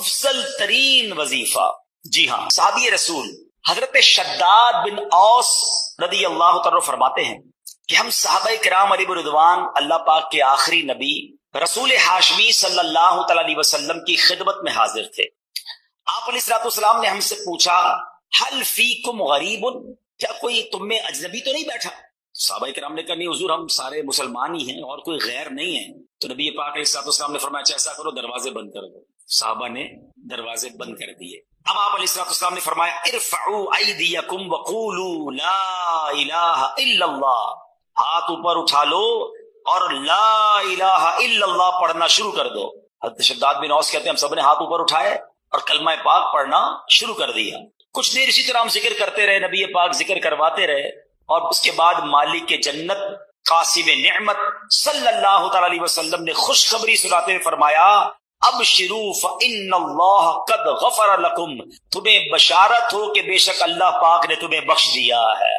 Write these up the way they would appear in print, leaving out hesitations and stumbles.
افضل ترین وظیفہ. جی ہاں، صحابی رسول حضرت شداد بن اوس رضی اللہ تعالیٰ فرماتے ہیں کہ ہم صحابہ کرام علیہ رضوان اللہ پاک کے آخری نبی رسول ہاشمی صلی اللہ تعالیٰ علیہ وسلم کی خدمت میں حاضر تھے. آپ علیہ الصلوۃ والسلام نے ہم سے پوچھا حل فیکم غریب، کیا کوئی تم میں اجنبی تو نہیں بیٹھا؟ صحابہ کرام نے کہا نہیں حضور، ہم سارے مسلمان ہی ہیں اور کوئی غیر نہیں ہے. تو نبی پاک علیہ الصلوۃ والسلام نے فرمایا اچھا ایسا کرو، دروازے بند کر دو. صحابہ نے دروازے بند کر دیے. اب آپ علیہ الصلوۃ والسلام نے فرمایا ارفعوا ایدیکم وقولوا لا الہ الا اللہ، ہاتھ اوپر اٹھا لو اور لا الہ الا اللہ پڑھنا شروع کر دو. حضرت شداد بن اوس کہتے ہیں ہم سب نے ہاتھ اوپر اٹھائے اور کلمہ پاک پڑھنا شروع کر دیا. کچھ دیر اسی طرح ہم ذکر کرتے رہے، نبی پاک ذکر کرواتے رہے، اور اس کے بعد مالک کے جنت قاسم نعمت صلی اللہ تعالی علیہ وسلم نے خوشخبری سناتے ہوئے فرمایا ابشروا فإن اللہ قد غفر لکم، تمہیں بشارت ہو کہ بے شک اللہ پاک نے تمہیں بخش دیا ہے.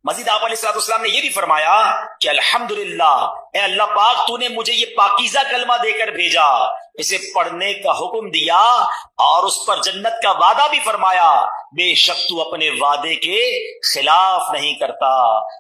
مزید آپ علیہ الصلوۃ والسلام نے یہ بھی فرمایا کہ الحمدللہ، اے اللہ پاک تو نے مجھے یہ پاکیزہ کلمہ دے کر بھیجا، اسے پڑھنے کا حکم دیا اور اس پر جنت کا وعدہ بھی فرمایا، بے شک تو اپنے وعدے کے خلاف نہیں کرتا.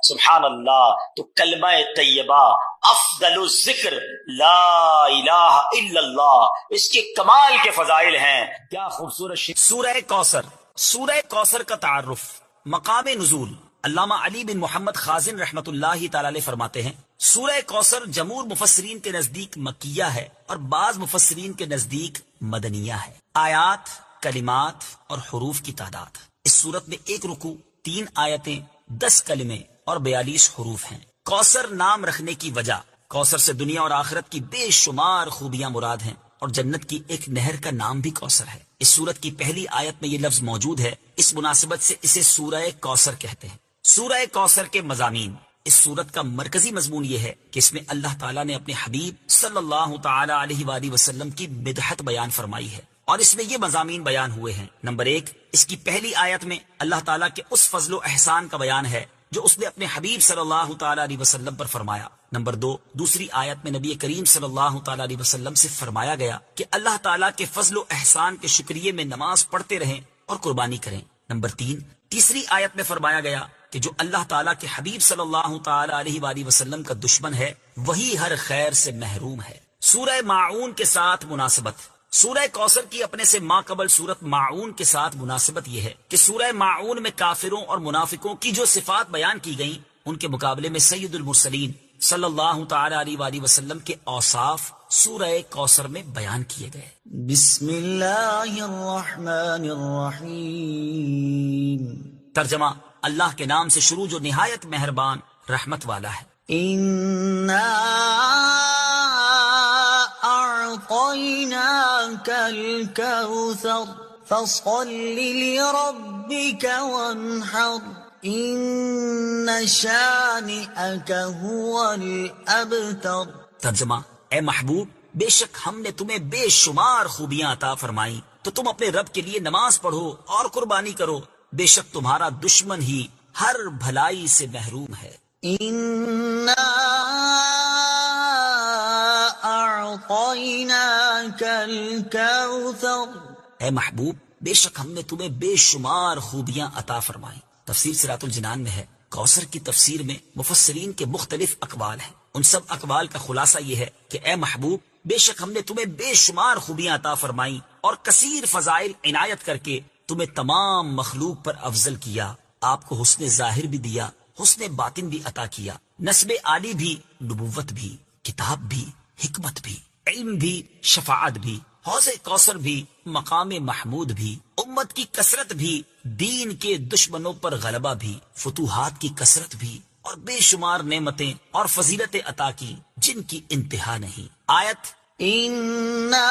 سبحان اللہ. تو کلمہ طیبہ افضل الذکر لا الہ الا اللہ، اس کے کمال کے فضائل ہیں. کیا خوبصورت سورہ کوثر. سورہ کوثر کا تعارف. مقام نزول علامہ علی بن محمد خازن رحمت اللہ تعالی علیہ فرماتے ہیں سورہ کوثر جمہور مفسرین کے نزدیک مکیہ ہے اور بعض مفسرین کے نزدیک مدنیہ ہے. آیات، کلمات اور حروف کی تعداد. اس صورت میں 1 رکوع، 3 آیتیں، 10 کلمے اور 42 حروف ہیں. کوثر نام رکھنے کی وجہ، کوثر سے دنیا اور آخرت کی بے شمار خوبیاں مراد ہیں اور جنت کی ایک نہر کا نام بھی کوثر ہے. اس صورت کی پہلی آیت میں یہ لفظ موجود ہے، اس مناسبت سے اسے سورہ کوثر کہتے ہیں. سورہ کوثر کے مضامین. اس سورت کا مرکزی مضمون یہ ہے کہ اس میں اللہ تعالیٰ نے اپنے حبیب صلی اللہ تعالی علیہ وآلہ وسلم کی مدحت بیان فرمائی ہے اور اس میں یہ مضامین بیان ہوئے ہیں. نمبر 1، اس کی پہلی آیت میں اللہ تعالیٰ کے اس فضل و احسان کا بیان ہے جو اس نے اپنے حبیب صلی اللہ تعالی علیہ وسلم پر فرمایا. نمبر 2، دوسری آیت میں نبی کریم صلی اللہ تعالی علیہ وسلم سے فرمایا گیا کہ اللہ تعالیٰ کے فضل و احسان کے شکریے میں نماز پڑھتے رہیں اور قربانی کریں. نمبر 3، تیسری آیت میں فرمایا گیا کہ جو اللہ تعالیٰ کے حبیب صلی اللہ تعالی علیہ وآلہ وسلم کا دشمن ہے وہی ہر خیر سے محروم ہے. سورہ ماعون کے ساتھ مناسبت. سورہ کوثر کی اپنے سے ماقبل سورت ماعون کے ساتھ مناسبت یہ ہے کہ سورہ ماعون میں کافروں اور منافقوں کی جو صفات بیان کی گئیں ان کے مقابلے میں سید المرسلین صلی اللہ تعالی علیہ وآلہ وسلم کے اوصاف سورہ کوثر میں بیان کیے گئے. بسم اللہ الرحمن الرحیم. ترجمہ: اللہ کے نام سے شروع جو نہایت مہربان رحمت والا ہے. اِنَّا أعطيناك الكوثر فصل لربك وانحر إن شانئك هو الأبتر. ترجمہ: اے محبوب، بے شک ہم نے تمہیں بے شمار خوبیاں عطا فرمائی تو تم اپنے رب کے لیے نماز پڑھو اور قربانی کرو، بے شک تمہارا دشمن ہی ہر بھلائی سے محروم ہے. إِنَّا أَعْطَيْنَاكَ الْكَوْثَرَ. اے محبوب، بے شک ہم نے تمہیں بے شمار خوبیاں عطا فرمائیں. تفسیر صراط الجنان میں ہے کوثر کی تفسیر میں مفسرین کے مختلف اقوال ہیں. ان سب اقوال کا خلاصہ یہ ہے کہ اے محبوب، بے شک ہم نے تمہیں بے شمار خوبیاں عطا فرمائیں اور کثیر فضائل عنایت کر کے تمہیں تمام مخلوق پر افضل کیا. آپ کو حسن ظاہر بھی دیا، حسن باطن بھی عطا کیا، نسب عالی بھی، نبوت بھی، کتاب بھی، حکمت بھی، علم بھی، شفاعت بھی، حوض کوثر بھی، مقام محمود بھی، امت کی کثرت بھی، دین کے دشمنوں پر غلبہ بھی، فتوحات کی کثرت بھی اور بے شمار نعمتیں اور فضیلتیں عطا کی جن کی انتہا نہیں. آیت إِنَّا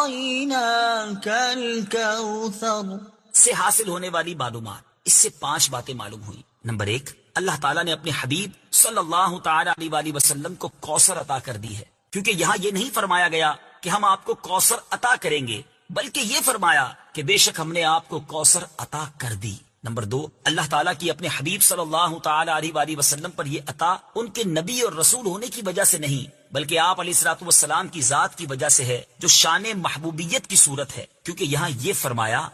أَعْطَيْنَاكَ الْكَوْثَرَ سے حاصل ہونے والی معلومات. اس سے 5 باتیں معلوم ہوئی. نمبر 1، اللہ تعالیٰ نے اپنے حبیب صلی اللہ تعالی علیہ وآلہ وسلم کو کوثر عطا کر دی ہے، کیونکہ یہاں یہ نہیں فرمایا گیا کہ ہم آپ کو کوثر عطا کریں گے، بلکہ یہ فرمایا کہ بے شک ہم نے آپ کو کوثر عطا کر دی. نمبر 2، اللہ تعالیٰ کی اپنے حبیب صلی اللہ تعالی علیہ وآلہ وسلم پر یہ عطا ان کے نبی اور رسول ہونے کی وجہ سے نہیں بلکہ آپ علیہ الصلوۃ والسلام کی ذات کی وجہ سے ہے جو شان محبوبیت کی صورت ہے، کیونکہ یہاں یہ فرمایا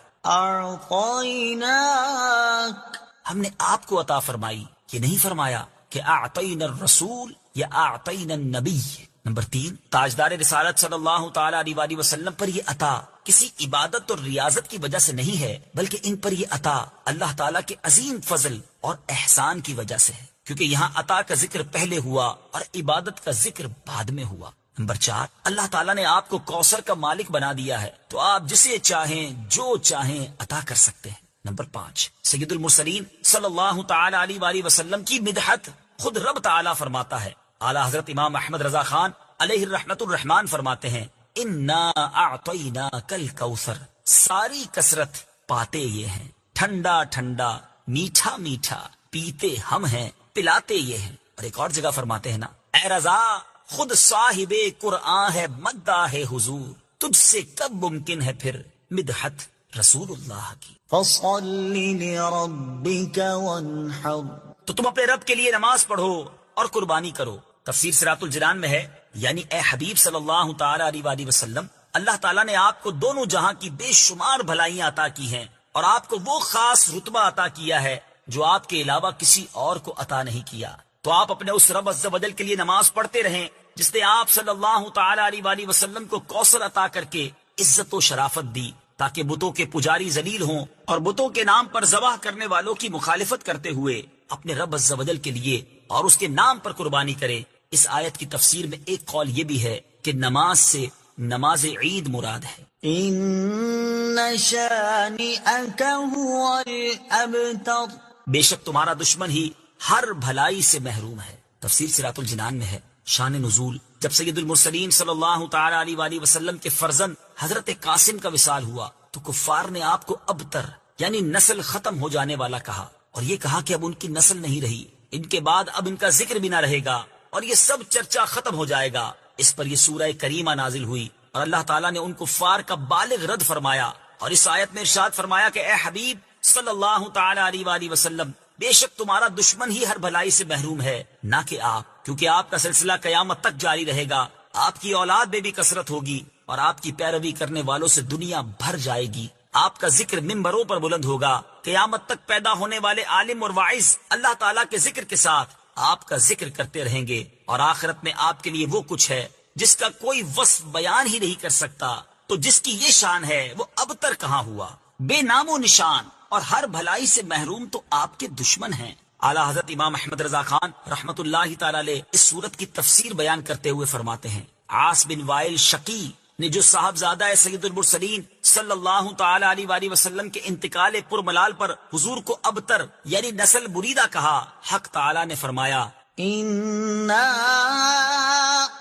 أعطيناك ہم نے آپ کو عطا فرمائی، یہ نہیں فرمایا کہ اعطینا الرسول یا اعطینا النبی۔ نمبر 3، تاجدار رسالت صلی اللہ تعالی علیہ وآلہ وسلم پر یہ عطا کسی عبادت اور ریاضت کی وجہ سے نہیں ہے، بلکہ ان پر یہ عطا اللہ تعالیٰ کے عظیم فضل اور احسان کی وجہ سے ہے، کیونکہ یہاں عطا کا ذکر پہلے ہوا اور عبادت کا ذکر بعد میں ہوا۔ نمبر 4، اللہ تعالیٰ نے آپ کو کوثر کا مالک بنا دیا ہے، تو آپ جسے چاہیں جو چاہیں عطا کر سکتے ہیں۔ نمبر 5، سید المرسلین صلی اللہ تعالی علیہ وآلہ وسلم کی مدحت خود رب تعالیٰ فرماتا ہے۔ اعلیٰ حضرت امام احمد رضا خان علیہ الرحمت الرحمان فرماتے ہیں انا اعطیناک الکوثر، ساری کثرت پاتے یہ ہیں، ٹھنڈا ٹھنڈا میٹھا میٹھا پیتے ہم ہیں، پلاتے یہ ہیں۔ اور ایک اور جگہ فرماتے ہیں نا، اے رضا خود صاحب قرآن ہے مداح حضور، تجھ سے کب ممکن ہے پھر مدحت رسول اللہ کی۔ فصل لربك وانحر، تو تم اپنے رب کے لیے نماز پڑھو اور قربانی کرو۔ تفسیر صراط الجنان میں ہے، یعنی اے حبیب صلی اللہ تعالی علیہ وآلہ وسلم، اللہ تعالیٰ نے آپ کو دونوں جہاں کی بے شمار بھلائیاں عطا کی ہیں، اور آپ کو وہ خاص رتبہ عطا کیا ہے جو آپ کے علاوہ کسی اور کو عطا نہیں کیا۔ تو آپ اپنے اس رب عز و جل کے لیے نماز پڑھتے رہیں جس نے آپ صلی اللہ تعالی علیہ وآلہ وسلم کو کوثر عطا کر کے عزت و شرافت دی، تاکہ بتوں کے پجاری ذلیل ہوں اور بتوں کے نام پر ذبح کرنے والوں کی مخالفت کرتے ہوئے اپنے رب عز و جل کے لیے اور اس کے نام پر قربانی کریں۔ اس آیت کی تفسیر میں ایک قول یہ بھی ہے کہ نماز سے نماز عید مراد ہے۔ إن شانئك هو الأبتر، بے شک تمہارا دشمن ہی ہر بھلائی سے محروم ہے۔ تفسیر صراط الجنان میں ہے۔ شان نزول، جب سید المرسلین صلی اللہ تعالی علیہ وآلہ وسلم کے فرزند حضرت قاسم کا وصال ہوا تو کفار نے آپ کو ابتر یعنی نسل ختم ہو جانے والا کہا، اور یہ کہا کہ اب ان کی نسل نہیں رہی، ان کے بعد اب ان کا ذکر بھی نہ رہے گا اور یہ سب چرچا ختم ہو جائے گا۔ اس پر یہ سورہ کریمہ نازل ہوئی اور اللہ تعالیٰ نے ان کفار کا بالغ رد فرمایا، اور اس آیت میں ارشاد فرمایا کہ اے حبیب صلی اللہ تعالی علیہ وآلہ وسلم، بے شک تمہارا دشمن ہی ہر بھلائی سے محروم ہے، نہ کہ آپ، کیونکہ آپ کا سلسلہ قیامت تک جاری رہے گا، آپ کی اولاد میں بھی کثرت ہوگی اور آپ کی پیروی کرنے والوں سے دنیا بھر جائے گی۔ آپ کا ذکر ممبروں پر بلند ہوگا، قیامت تک پیدا ہونے والے عالم اور واعظ اللہ تعالیٰ کے ذکر کے ساتھ آپ کا ذکر کرتے رہیں گے، اور آخرت میں آپ کے لیے وہ کچھ ہے جس کا کوئی وصف بیان ہی نہیں کر سکتا۔ تو جس کی یہ شان ہے وہ ابتر کہاں ہوا، بے نام و نشان اور ہر بھلائی سے محروم تو آپ کے دشمن ہیں۔ اعلیٰ حضرت امام احمد رضا خان رحمت اللہ تعالی علیہ اس صورت کی تفسیر بیان کرتے ہوئے فرماتے ہیں، عاص بن وائل شقی نے جو صاحبزادہ سید المرسلین صلی اللہ تعالی علیہ وآلہ وسلم کے انتقال پرملال پر حضور کو ابتر یعنی نسل بریدہ کہا، حق تعالی نے فرمایا إنا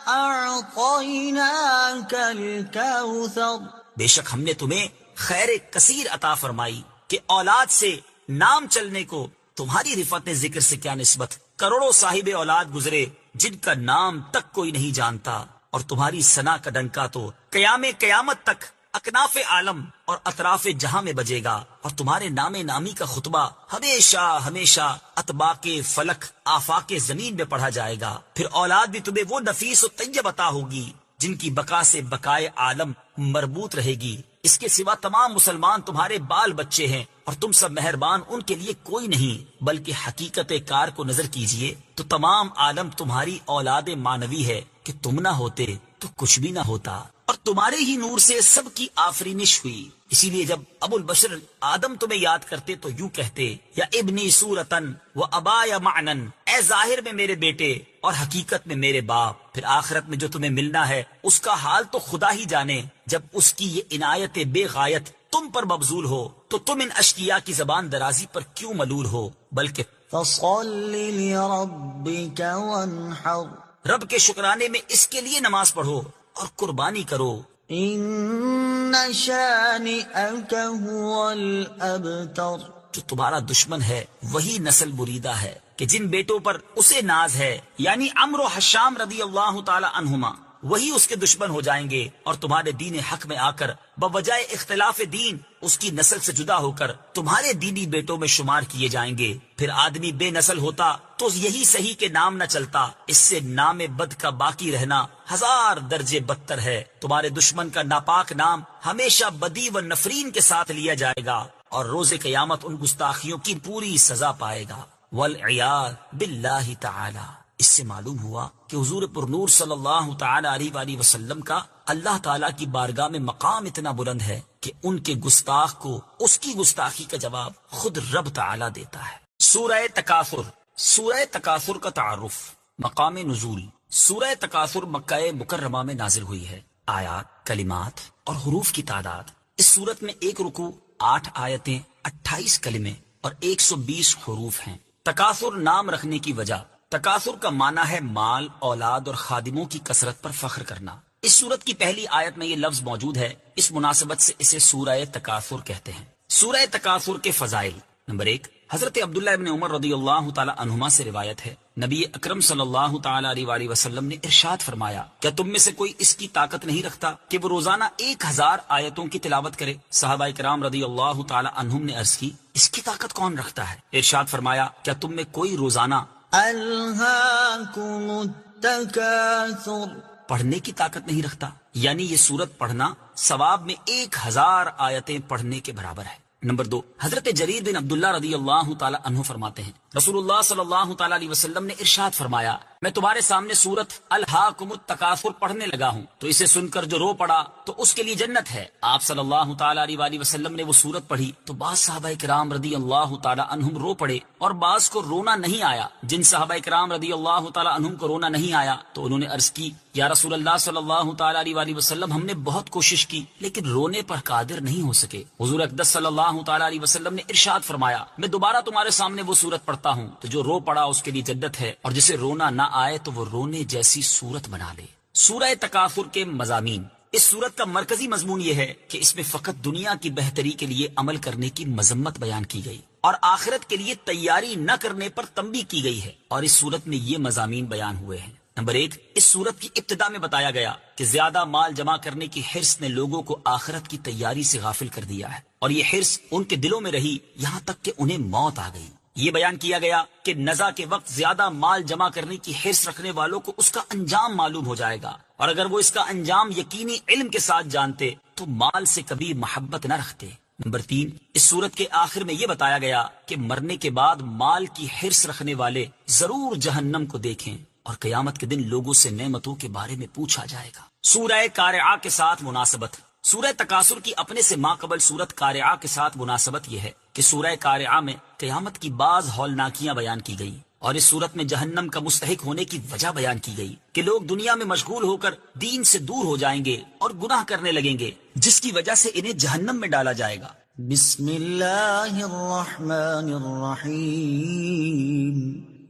أعطيناك الكوثر، بے شک ہم نے تمہیں خیر کثیر عطا فرمائی کہ اولاد سے نام چلنے کو تمہاری رفعت ذکر سے کیا نسبت، کروڑوں صاحب اولاد گزرے جن کا نام تک کوئی نہیں جانتا، اور تمہاری ثنا کا ڈنکا تو قیامت تک اکناف عالم اور اطراف جہاں میں بجے گا، اور تمہارے نام نامی کا خطبہ ہمیشہ ہمیشہ اطباق فلک آفاق زمین میں پڑھا جائے گا۔ پھر اولاد بھی تمہیں وہ نفیس و طیب عطا ہوگی جن کی بقا سے بقائے عالم مربوط رہے گی۔ اس کے سوا تمام مسلمان تمہارے بال بچے ہیں، اور تم سب مہربان ان کے لیے کوئی نہیں، بلکہ حقیقت کار کو نظر کیجئے تو تمام عالم تمہاری اولاد مانوی ہے کہ تم نہ ہوتے تو کچھ بھی نہ ہوتا، اور تمہارے ہی نور سے سب کی آفرینش ہوئی۔ اسی لیے جب ابو البشر آدم تمہیں یاد کرتے تو یوں کہتے، یا ابنی صورتن و ابا یا معنن، اے ظاہر میں میرے بیٹے اور حقیقت میں میرے باپ۔ پھر آخرت میں جو تمہیں ملنا ہے اس کا حال تو خدا ہی جانے، جب اس کی یہ عنایت بے غایت تم پر مبذول ہو تو تم ان اشقیاء کی زبان درازی پر کیوں ملول ہو، بلکہ فصل لربك وانحر، رب کے شکرانے میں اس کے لیے نماز پڑھو اور قربانی کرو۔ إن شانئك هو الأبتر، جو تمہارا دشمن ہے وہی نسل بریدہ ہے کہ جن بیٹوں پر اسے ناز ہے، یعنی عمرو و حشام رضی اللہ تعالی عنہما، وہی اس کے دشمن ہو جائیں گے اور تمہارے دین حق میں آ کر بوجہ اختلاف دین اس کی نسل سے جدا ہو کر تمہارے دینی بیٹوں میں شمار کیے جائیں گے۔ پھر آدمی بے نسل ہوتا تو یہی صحیح کے نام نہ چلتا، اس سے نام بد کا باقی رہنا 1000 درجے بدتر ہے۔ تمہارے دشمن کا ناپاک نام ہمیشہ بدی و نفرین کے ساتھ لیا جائے گا اور روز قیامت ان گستاخیوں کی پوری سزا پائے گا۔ والعیاذ باللہ تعالی۔ اس سے معلوم ہوا کہ حضور پر نور صلی اللہ تعالی علیہ وآلہ وسلم کا اللہ تعالیٰ کی بارگاہ میں مقام اتنا بلند ہے کہ ان کے گستاخ کو اس کی گستاخی کا جواب خود رب تعالیٰ دیتا ہے۔ سورہ تکاثر۔ سورہ تکاثر کا تعارف۔ مقام نزول۔ سورہ تکاثر مکہ مکرمہ میں نازل ہوئی ہے۔ آیات، کلمات اور حروف کی تعداد۔ اس سورت میں 1 رکوع، 8 آیتیں، 28 کلمے اور 120 حروف ہیں۔ تکاثر نام رکھنے کی وجہ۔ تکاثر کا معنی ہے مال، اولاد اور خادموں کی کثرت پر فخر کرنا۔ اس سورت کی پہلی آیت میں یہ لفظ موجود ہے، اس مناسبت سے اسے سورہ تکاثر کہتے ہیں۔ سورہ تکاثر کے فضائل۔ نمبر 1، حضرت عبداللہ ابن عمر رضی اللہ تعالی عنہما سے روایت ہے، نبی اکرم صلی اللہ تعالی علیہ وآلہ وسلم نے ارشاد فرمایا، کیا تم میں سے کوئی اس کی طاقت نہیں رکھتا کہ وہ روزانہ 1000 آیتوں کی تلاوت کرے؟ صحابہ کرام رضی اللہ تعالی عنہم نے عرض کی، اس کی طاقت کون رکھتا ہے؟ ارشاد فرمایا، کیا تم میں کوئی روزانہ ألهاكم التكاثر پڑھنے کی طاقت نہیں رکھتا؟ یعنی یہ سورت پڑھنا ثواب میں 1000 آیتیں پڑھنے کے برابر ہے۔ نمبر 2، حضرت جریر بن عبداللہ رضی اللہ تعالی عنہ فرماتے ہیں، رسول اللہ صلی اللہ تعالی علیہ وسلم نے ارشاد فرمایا، میں تمہارے سامنے سورت الہاکم التکاثر پڑھنے لگا ہوں تو اسے سن کر جو رو پڑا تو اس کے لیے جنت ہے۔ آپ صلی اللہ تعالی علیہ وآلہ وسلم نے وہ سورت پڑھی تو بعض صحابہ کرام رضی اللہ تعالی عنہم رو پڑے اور بعض کو رونا نہیں آیا۔ جن صحابہ کرام رضی اللہ تعالی عنہم کو رونا نہیں آیا تو انہوں نے عرض کی، یا رسول اللہ صلی اللہ تعالی علیہ وآلہ وسلم، ہم نے بہت کوشش کی لیکن رونے پر قادر نہیں ہو سکے۔ حضور اقدس صلی اللہ تعالی علیہ وسلم نے ارشاد فرمایا، میں دوبارہ تمہارے سامنے وہ سورت پڑھتا ہوں تو جو رو پڑا اس کے لیے جنت ہے، اور جسے رونا نہ آئے تو وہ رونے جیسی صورت بنا لے۔ سورہ تکاثر کے مضامین۔ اس سورت کا مرکزی مضمون یہ ہے کہ اس میں فقط دنیا کی بہتری کے لیے عمل کرنے کی مذمت بیان کی گئی اور آخرت کے لیے تیاری نہ کرنے پر تنبیہ کی گئی ہے، اور اس سورت میں یہ مضامین بیان ہوئے ہیں۔ نمبر 1، اس سورت کی ابتدا میں بتایا گیا کہ زیادہ مال جمع کرنے کی حرص نے لوگوں کو آخرت کی تیاری سے غافل کر دیا ہے، اور یہ حرص ان کے دلوں میں رہی یہاں تک کہ انہیں موت آ گئی۔ یہ بیان کیا گیا کہ نزع کے وقت زیادہ مال جمع کرنے کی حرص رکھنے والوں کو اس کا انجام معلوم ہو جائے گا، اور اگر وہ اس کا انجام یقینی علم کے ساتھ جانتے تو مال سے کبھی محبت نہ رکھتے۔ نمبر 3، اس سورت کے آخر میں یہ بتایا گیا کہ مرنے کے بعد مال کی حرص رکھنے والے ضرور جہنم کو دیکھیں اور قیامت کے دن لوگوں سے نعمتوں کے بارے میں پوچھا جائے گا۔ سورہ قارعہ کے ساتھ مناسبت۔ سورہ تکاثر کی اپنے سے ماقبل سورت قارعہ کے ساتھ مناسبت یہ ہے کہ سورہ قارعہ میں قیامت کی بعض ہولناکیاں بیان کی گئی، اور اس سورت میں جہنم کا مستحق ہونے کی وجہ بیان کی گئی کہ لوگ دنیا میں مشغول ہو کر دین سے دور ہو جائیں گے اور گناہ کرنے لگیں گے، جس کی وجہ سے انہیں جہنم میں ڈالا جائے گا۔ بسم اللہ الرحمن الرحیم۔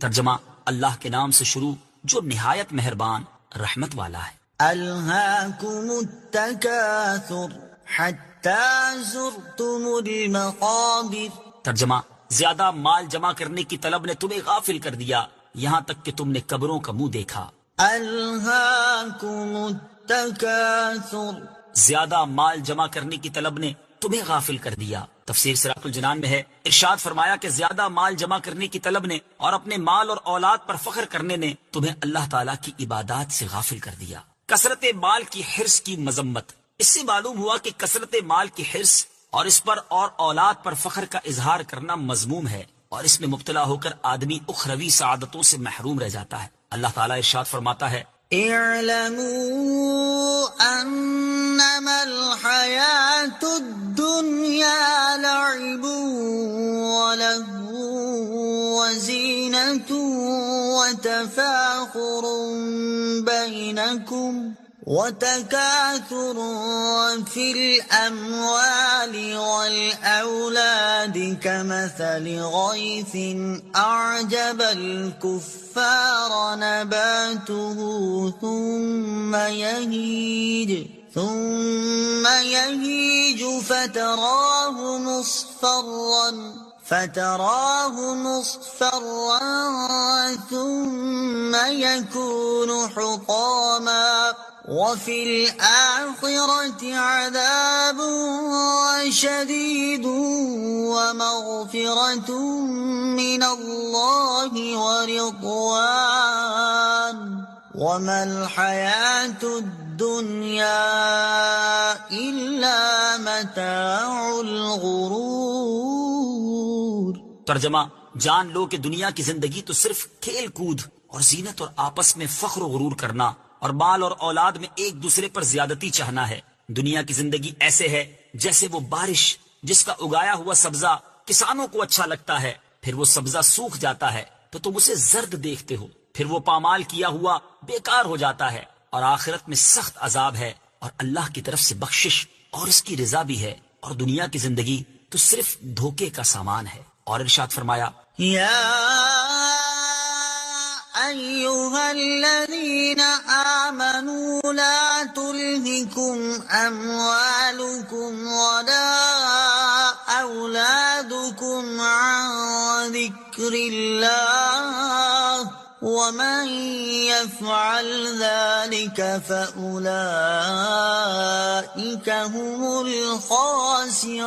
ترجمہ، اللہ کے نام سے شروع جو نہایت مہربان رحمت والا ہے۔ ألهاكم التكاثر حتى زرتم المقابر۔ ترجمہ، زیادہ مال جمع کرنے کی طلب نے تمہیں غافل کر دیا یہاں تک کہ تم نے قبروں کا منہ دیکھا۔ ألهاكم التكاثر، زیادہ مال جمع کرنے کی طلب نے تمہیں غافل کر دیا۔ تفسیر سراج الجنان میں ہے، ارشاد فرمایا کہ زیادہ مال جمع کرنے کی طلب نے اور اپنے مال اور اولاد پر فخر کرنے نے تمہیں اللہ تعالیٰ کی عبادات سے غافل کر دیا۔ کثرت مال کی حرص کی مذمت۔ اس سے معلوم ہوا کہ کثرت مال کی حرص اور اس پر اور اولاد پر فخر کا اظہار کرنا مذموم ہے، اور اس میں مبتلا ہو کر آدمی اخروی سعادتوں سے محروم رہ جاتا ہے۔ اللہ تعالیٰ ارشاد فرماتا ہے، اعلموا انما الحياة الدنيا لعب ولهو وزينة وتفاخر بينكم وتكاثر في الأموال والأولاد كمثل غيث أعجب الكفار نباته ثم يهيج فتراه مصفرا فتراه مصفرا ثم يكون حطاما وفي الآخرة عذاب شديد ومغفرة من الله ورضوان وما الحياة الدنيا إلا متاع الغرور۔ ترجمہ، جان لو کہ دنیا کی زندگی تو صرف کھیل کود اور زینت اور آپس میں فخر و غرور کرنا اور مال اور اولاد میں ایک دوسرے پر زیادتی چاہنا ہے۔ دنیا کی زندگی ایسے ہے جیسے وہ بارش جس کا اگایا ہوا سبزہ کسانوں کو اچھا لگتا ہے، پھر وہ سبزہ سوکھ جاتا ہے تو تم اسے زرد دیکھتے ہو، پھر وہ پامال کیا ہوا بیکار ہو جاتا ہے، اور آخرت میں سخت عذاب ہے اور اللہ کی طرف سے بخشش اور اس کی رضا بھی ہے، اور دنیا کی زندگی تو صرف دھوکے کا سامان ہے۔ اور ارشاد فرمایا، يا أيها الذين آمنوا لا تلهكم أموالكم ولا أولادكم عن ذكر الله ومن يفعل ذلك فأولئك هم الخاسرون۔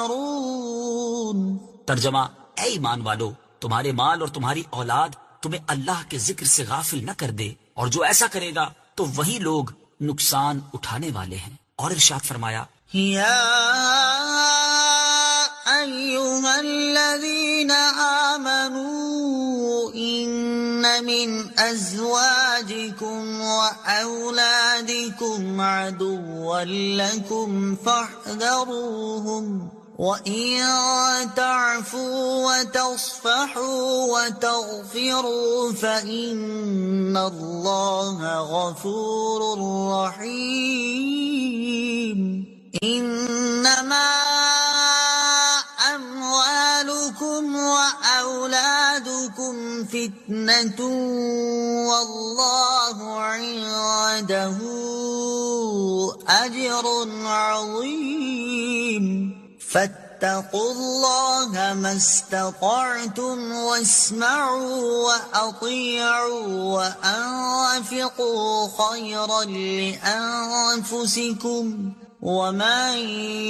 ترجمہ، اے ایمان والو، تمہارے مال اور تمہاری اولاد تمہیں اللہ کے ذکر سے غافل نہ کر دے، اور جو ایسا کرے گا تو وہی لوگ نقصان اٹھانے والے ہیں۔ اور ارشاد فرمایا، يا أيها الذين آمنوا إن من أزواجكم وأولادكم عدوا لكم فاحذروهم وَإِن تَعْفُوا وَتَصْفَحُوا وَتَغْفِرُوا فَإِنَّ اللَّهَ غَفُورٌ رَّحِيمٌ۔ إِنَّمَا أَمْوَالُكُمْ وَأَوْلَادُكُمْ فِتْنَةٌ وَاللَّهُ عِندَهُ أَجْرٌ عَظِيمٌ۔ فاتقوا الله ما استطعتم واسمعوا وأطيعوا وأنفقوا خيرا لأنفسكم ومن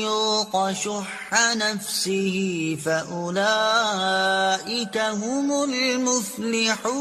يوق شح نفسه فأولئك هم المفلحون۔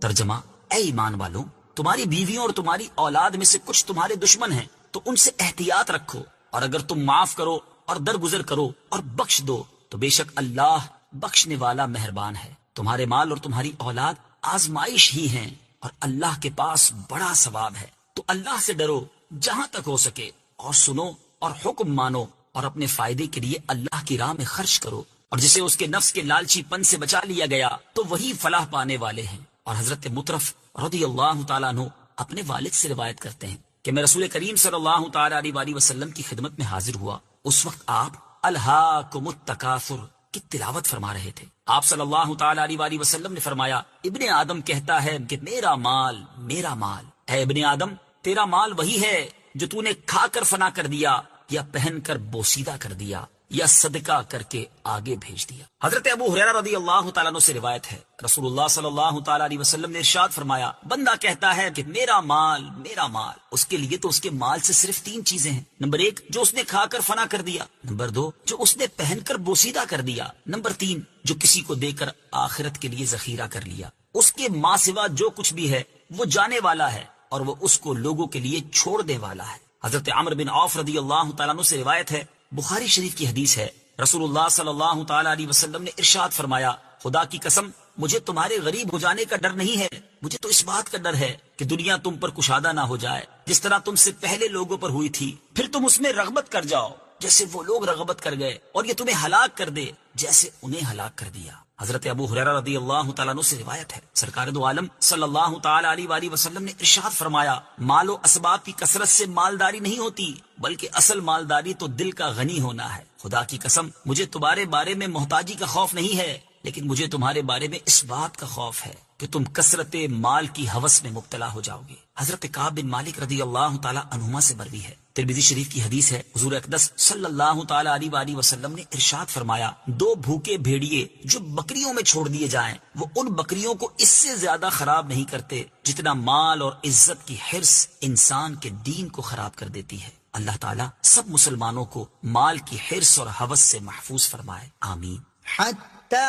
ترجمہ، اے ایمان والو، تمہاری بیویوں اور تمہاری اولاد میں سے کچھ تمہارے دشمن ہیں تو ان سے احتیاط رکھو، اور اگر تم معاف کرو اور درگزر کرو اور بخش دو تو بے شک اللہ بخشنے والا مہربان ہے۔ تمہارے مال اور تمہاری اولاد آزمائش ہی ہیں اور اللہ کے پاس بڑا ثواب ہے، تو اللہ سے ڈرو جہاں تک ہو سکے، اور سنو اور حکم مانو، اور اپنے فائدے کے لیے اللہ کی راہ میں خرچ کرو، اور جسے اس کے نفس کے لالچی پن سے بچا لیا گیا تو وہی فلاح پانے والے ہیں۔ اور حضرت مطرف رضی اللہ تعالیٰ عنہ اپنے والد سے روایت کرتے ہیں کہ میں رسول کریم صلی اللہ تعالی علیہ وآلہ وسلم کی خدمت میں حاضر ہوا، اس وقت آپ الہاکم التکاثر کی تلاوت فرما رہے تھے۔ آپ صلی اللہ تعالی علیہ وآلہ وسلم نے فرمایا، ابن آدم کہتا ہے کہ میرا مال میرا مال۔ اے ابن آدم، تیرا مال وہی ہے جو تو نے کھا کر فنا کر دیا، یا پہن کر بوسیدہ کر دیا، یا صدقہ کر کے آگے بھیج دیا۔ حضرت ابو ہریرہ رضی اللہ تعالیٰ عنہ سے روایت ہے، رسول اللہ صلی اللہ تعالیٰ علیہ وسلم نے ارشاد فرمایا، بندہ کہتا ہے کہ میرا مال میرا مال، اس کے لیے تو اس کے مال سے صرف 3 چیزیں ہیں۔ نمبر 1 جو اس نے کھا کر فنا کر دیا، نمبر 2 جو اس نے پہن کر بوسیدہ کر دیا، نمبر 3 جو کسی کو دے کر آخرت کے لیے ذخیرہ کر لیا۔ اس کے ماں سوا جو کچھ بھی ہے وہ جانے والا ہے، اور وہ اس کو لوگوں کے لیے چھوڑنے والا ہے۔ حضرت عمرو بن عوف رضی اللہ تعالیٰ عنہ سے روایت ہے، بخاری شریف کی حدیث ہے، رسول اللہ صلی اللہ تعالی علیہ وسلم نے ارشاد فرمایا، خدا کی قسم مجھے تمہارے غریب ہو جانے کا ڈر نہیں ہے، مجھے تو اس بات کا ڈر ہے کہ دنیا تم پر کشادہ نہ ہو جائے جس طرح تم سے پہلے لوگوں پر ہوئی تھی، پھر تم اس میں رغبت کر جاؤ جیسے وہ لوگ رغبت کر گئے، اور یہ تمہیں ہلاک کر دے جیسے انہیں ہلاک کر دیا۔ حضرت ابو ہریرہ رضی اللہ تعالیٰ عنہ سے روایت ہے، سرکار دو عالم صلی اللہ تعالی علیہ وآلہ وسلم نے ارشاد فرمایا، مال و اسباب کی کثرت سے مالداری نہیں ہوتی، بلکہ اصل مالداری تو دل کا غنی ہونا ہے۔ خدا کی قسم مجھے تمہارے بارے میں محتاجی کا خوف نہیں ہے، لیکن مجھے تمہارے بارے میں اس بات کا خوف ہے کہ تم کثرت مال کی ہوس میں مبتلا ہو جاؤ گے۔ حضرت کعب بن مالک رضی اللہ تعالی عنہما سے مروی ہے، ترمذی شریف کی حدیث ہے، حضور اقدس صلی اللہ تعالی علیہ وآلہ وسلم نے ارشاد فرمایا، 2 بھوکے بھیڑیے جو بکریوں میں چھوڑ دیے جائیں وہ ان بکریوں کو اس سے زیادہ خراب نہیں کرتے جتنا مال اور عزت کی حرص انسان کے دین کو خراب کر دیتی ہے۔ اللہ تعالیٰ سب مسلمانوں کو مال کی حرص اور ہوس سے محفوظ فرمائے، آمین۔ حتى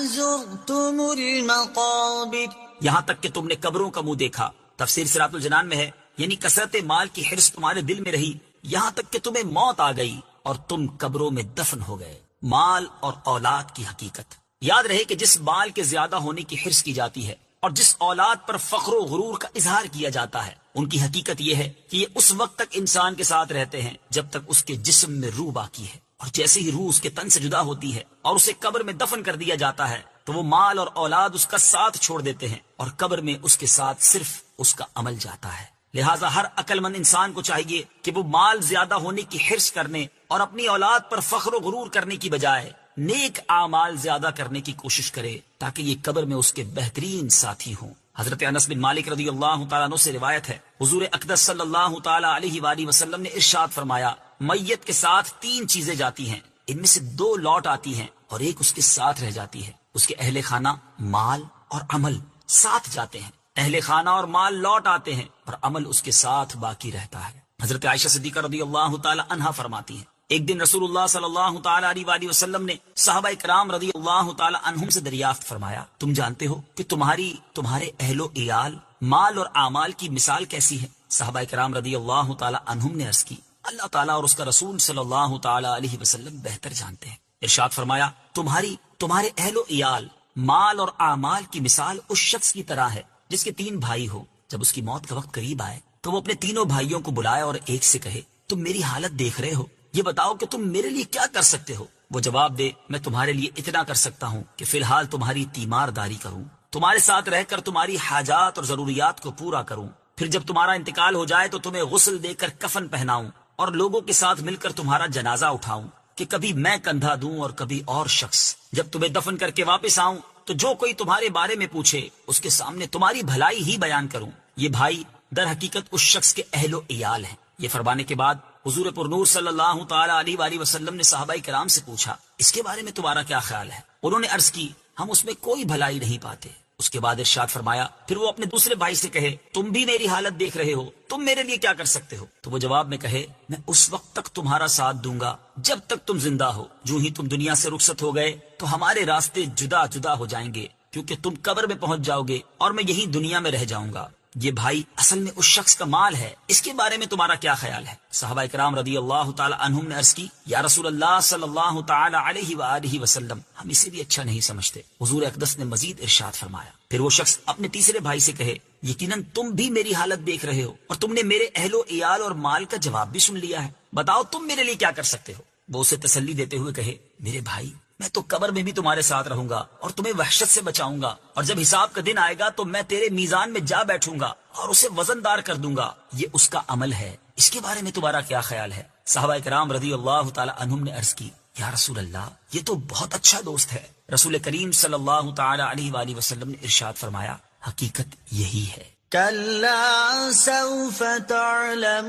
زرتم المقابر، یہاں تک کہ تم نے قبروں کا منہ دیکھا۔ تفسیر صراط الجنان میں ہے، یعنی کثرت مال کی حرص تمہارے دل میں رہی یہاں تک کہ تمہیں موت آ گئی اور تم قبروں میں دفن ہو گئے۔ مال اور اولاد کی حقیقت، یاد رہے کہ جس مال کے زیادہ ہونے کی حرص کی جاتی ہے اور جس اولاد پر فخر و غرور کا اظہار کیا جاتا ہے، ان کی حقیقت یہ ہے کہ یہ اس وقت تک انسان کے ساتھ رہتے ہیں جب تک اس کے جسم میں روح باقی ہے، اور جیسے ہی روح اس کے تن سے جدا ہوتی ہے اور اسے قبر میں دفن کر دیا جاتا ہے تو وہ مال اور اولاد اس کا ساتھ چھوڑ دیتے ہیں اور قبر میں اس کے ساتھ صرف اس کا عمل جاتا ہے۔ لہٰذا ہر عقل مند انسان کو چاہیے کہ وہ مال زیادہ ہونے کی حرص کرنے اور اپنی اولاد پر فخر و غرور کرنے کی بجائے نیک اعمال زیادہ کرنے کی کوشش کرے تاکہ یہ قبر میں اس کے بہترین ساتھی ہوں۔ حضرت انس بن مالک رضی اللہ تعالیٰ عنہ سے روایت ہے، حضور اقدس صلی اللہ تعالیٰ علیہ وآلہ وسلم نے ارشاد فرمایا، میت کے ساتھ 3 چیزیں جاتی ہیں، ان میں سے 2 لوٹ آتی ہیں اور ایک اس کے ساتھ رہ جاتی ہے۔ اس کے اہل خانہ، مال اور عمل ساتھ جاتے ہیں، اہل خانہ اور مال لوٹ آتے ہیں اور عمل اس کے ساتھ باقی رہتا ہے۔ حضرت عائشہ صدیقہ رضی اللہ تعالی عنہا فرماتی ہیں، ایک دن رسول اللہ صلی اللہ تعالی علیہ وآلہ وسلم نے صحابہ کرام رضی اللہ تعالی عنہم سے دریافت فرمایا، تم جانتے ہو کہ تمہارے اہل و عیال، مال اور اعمال کی مثال کیسی ہے؟ صحابہ کرام رضی اللہ تعالی عنہم نے عرض کی، اللہ تعالیٰ اور اس کا رسول صلی اللہ تعالی علیہ وسلم بہتر جانتے ہیں۔ ارشاد فرمایا، تمہارے اہل و عیال، مال اور اعمال کی مثال اس شخص کی طرح ہے جس کے 3 بھائی ہو، جب اس کی موت کا وقت قریب آئے تو وہ اپنے تینوں بھائیوں کو بلائے اور ایک سے کہے، تم میری حالت دیکھ رہے ہو، یہ بتاؤ کہ تم میرے لیے کیا کر سکتے ہو؟ وہ جواب دے، میں تمہارے لیے اتنا کر سکتا ہوں کہ فی الحال تمہاری تیمار داری کروں، تمہارے ساتھ رہ کر تمہاری حاجات اور ضروریات کو پورا کروں، پھر جب تمہارا انتقال ہو جائے تو تمہیں غسل دے کر کفن پہناؤں اور لوگوں کے ساتھ مل کر تمہارا جنازہ اٹھاؤں، کہ کبھی میں کندھا دوں اور کبھی اور شخص، جب تمہیں دفن کر کے واپس آؤں تو جو کوئی تمہارے بارے میں پوچھے اس کے سامنے تمہاری بھلائی ہی بیان کروں۔ یہ بھائی در حقیقت اس شخص کے اہل و عیال ہیں۔ یہ فرمانے کے بعد حضور پرنور صلی اللہ تعالی علیہ وآلہ وسلم نے صحابہ کرام سے پوچھا، اس کے بارے میں تمہارا کیا خیال ہے؟ انہوں نے عرض کی، ہم اس میں کوئی بھلائی نہیں پاتے۔ اس کے بعد ارشاد فرمایا، پھر وہ اپنے دوسرے بھائی سے کہے، تم بھی میری حالت دیکھ رہے ہو، تم میرے لیے کیا کر سکتے ہو؟ تو وہ جواب میں کہے، میں اس وقت تک تمہارا ساتھ دوں گا جب تک تم زندہ ہو، جو ہی تم دنیا سے رخصت ہو گئے تو ہمارے راستے جدا جدا ہو جائیں گے، کیونکہ تم قبر میں پہنچ جاؤ گے اور میں یہی دنیا میں رہ جاؤں گا۔ یہ بھائی اصل میں اس شخص کا مال ہے، اس کے بارے میں تمہارا کیا خیال ہے؟ صحابہ کرام رضی اللہ تعالی عنہم نے عرض کی، یا رسول اللہ صلی اللہ تعالی علیہ وآلہ وسلم، ہم اسے بھی اچھا نہیں سمجھتے۔ حضور اقدس نے مزید ارشاد فرمایا، پھر وہ شخص اپنے تیسرے بھائی سے کہے، یقیناً تم بھی میری حالت دیکھ رہے ہو اور تم نے میرے اہل و عیال اور مال کا جواب بھی سن لیا ہے، بتاؤ تم میرے لیے کیا کر سکتے ہو؟ وہ اسے تسلی دیتے ہوئے کہے، میرے بھائی، میں تو قبر میں بھی تمہارے ساتھ رہوں گا اور تمہیں وحشت سے بچاؤں گا، اور جب حساب کا دن آئے گا تو میں تیرے میزان میں جا بیٹھوں گا اور اسے وزن دار کر دوں گا، یہ اس کا عمل ہے، اس کے بارے میں تمہارا کیا خیال ہے؟ صحابہ کرام رضی اللہ تعالی عنہم نے عرض کی، یا رسول اللہ، یہ تو بہت اچھا دوست ہے۔ رسول کریم صلی اللہ تعالی علیہ وآلہ وسلم نے ارشاد فرمایا، حقیقت یہی ہے۔ كلا سوف تعلمون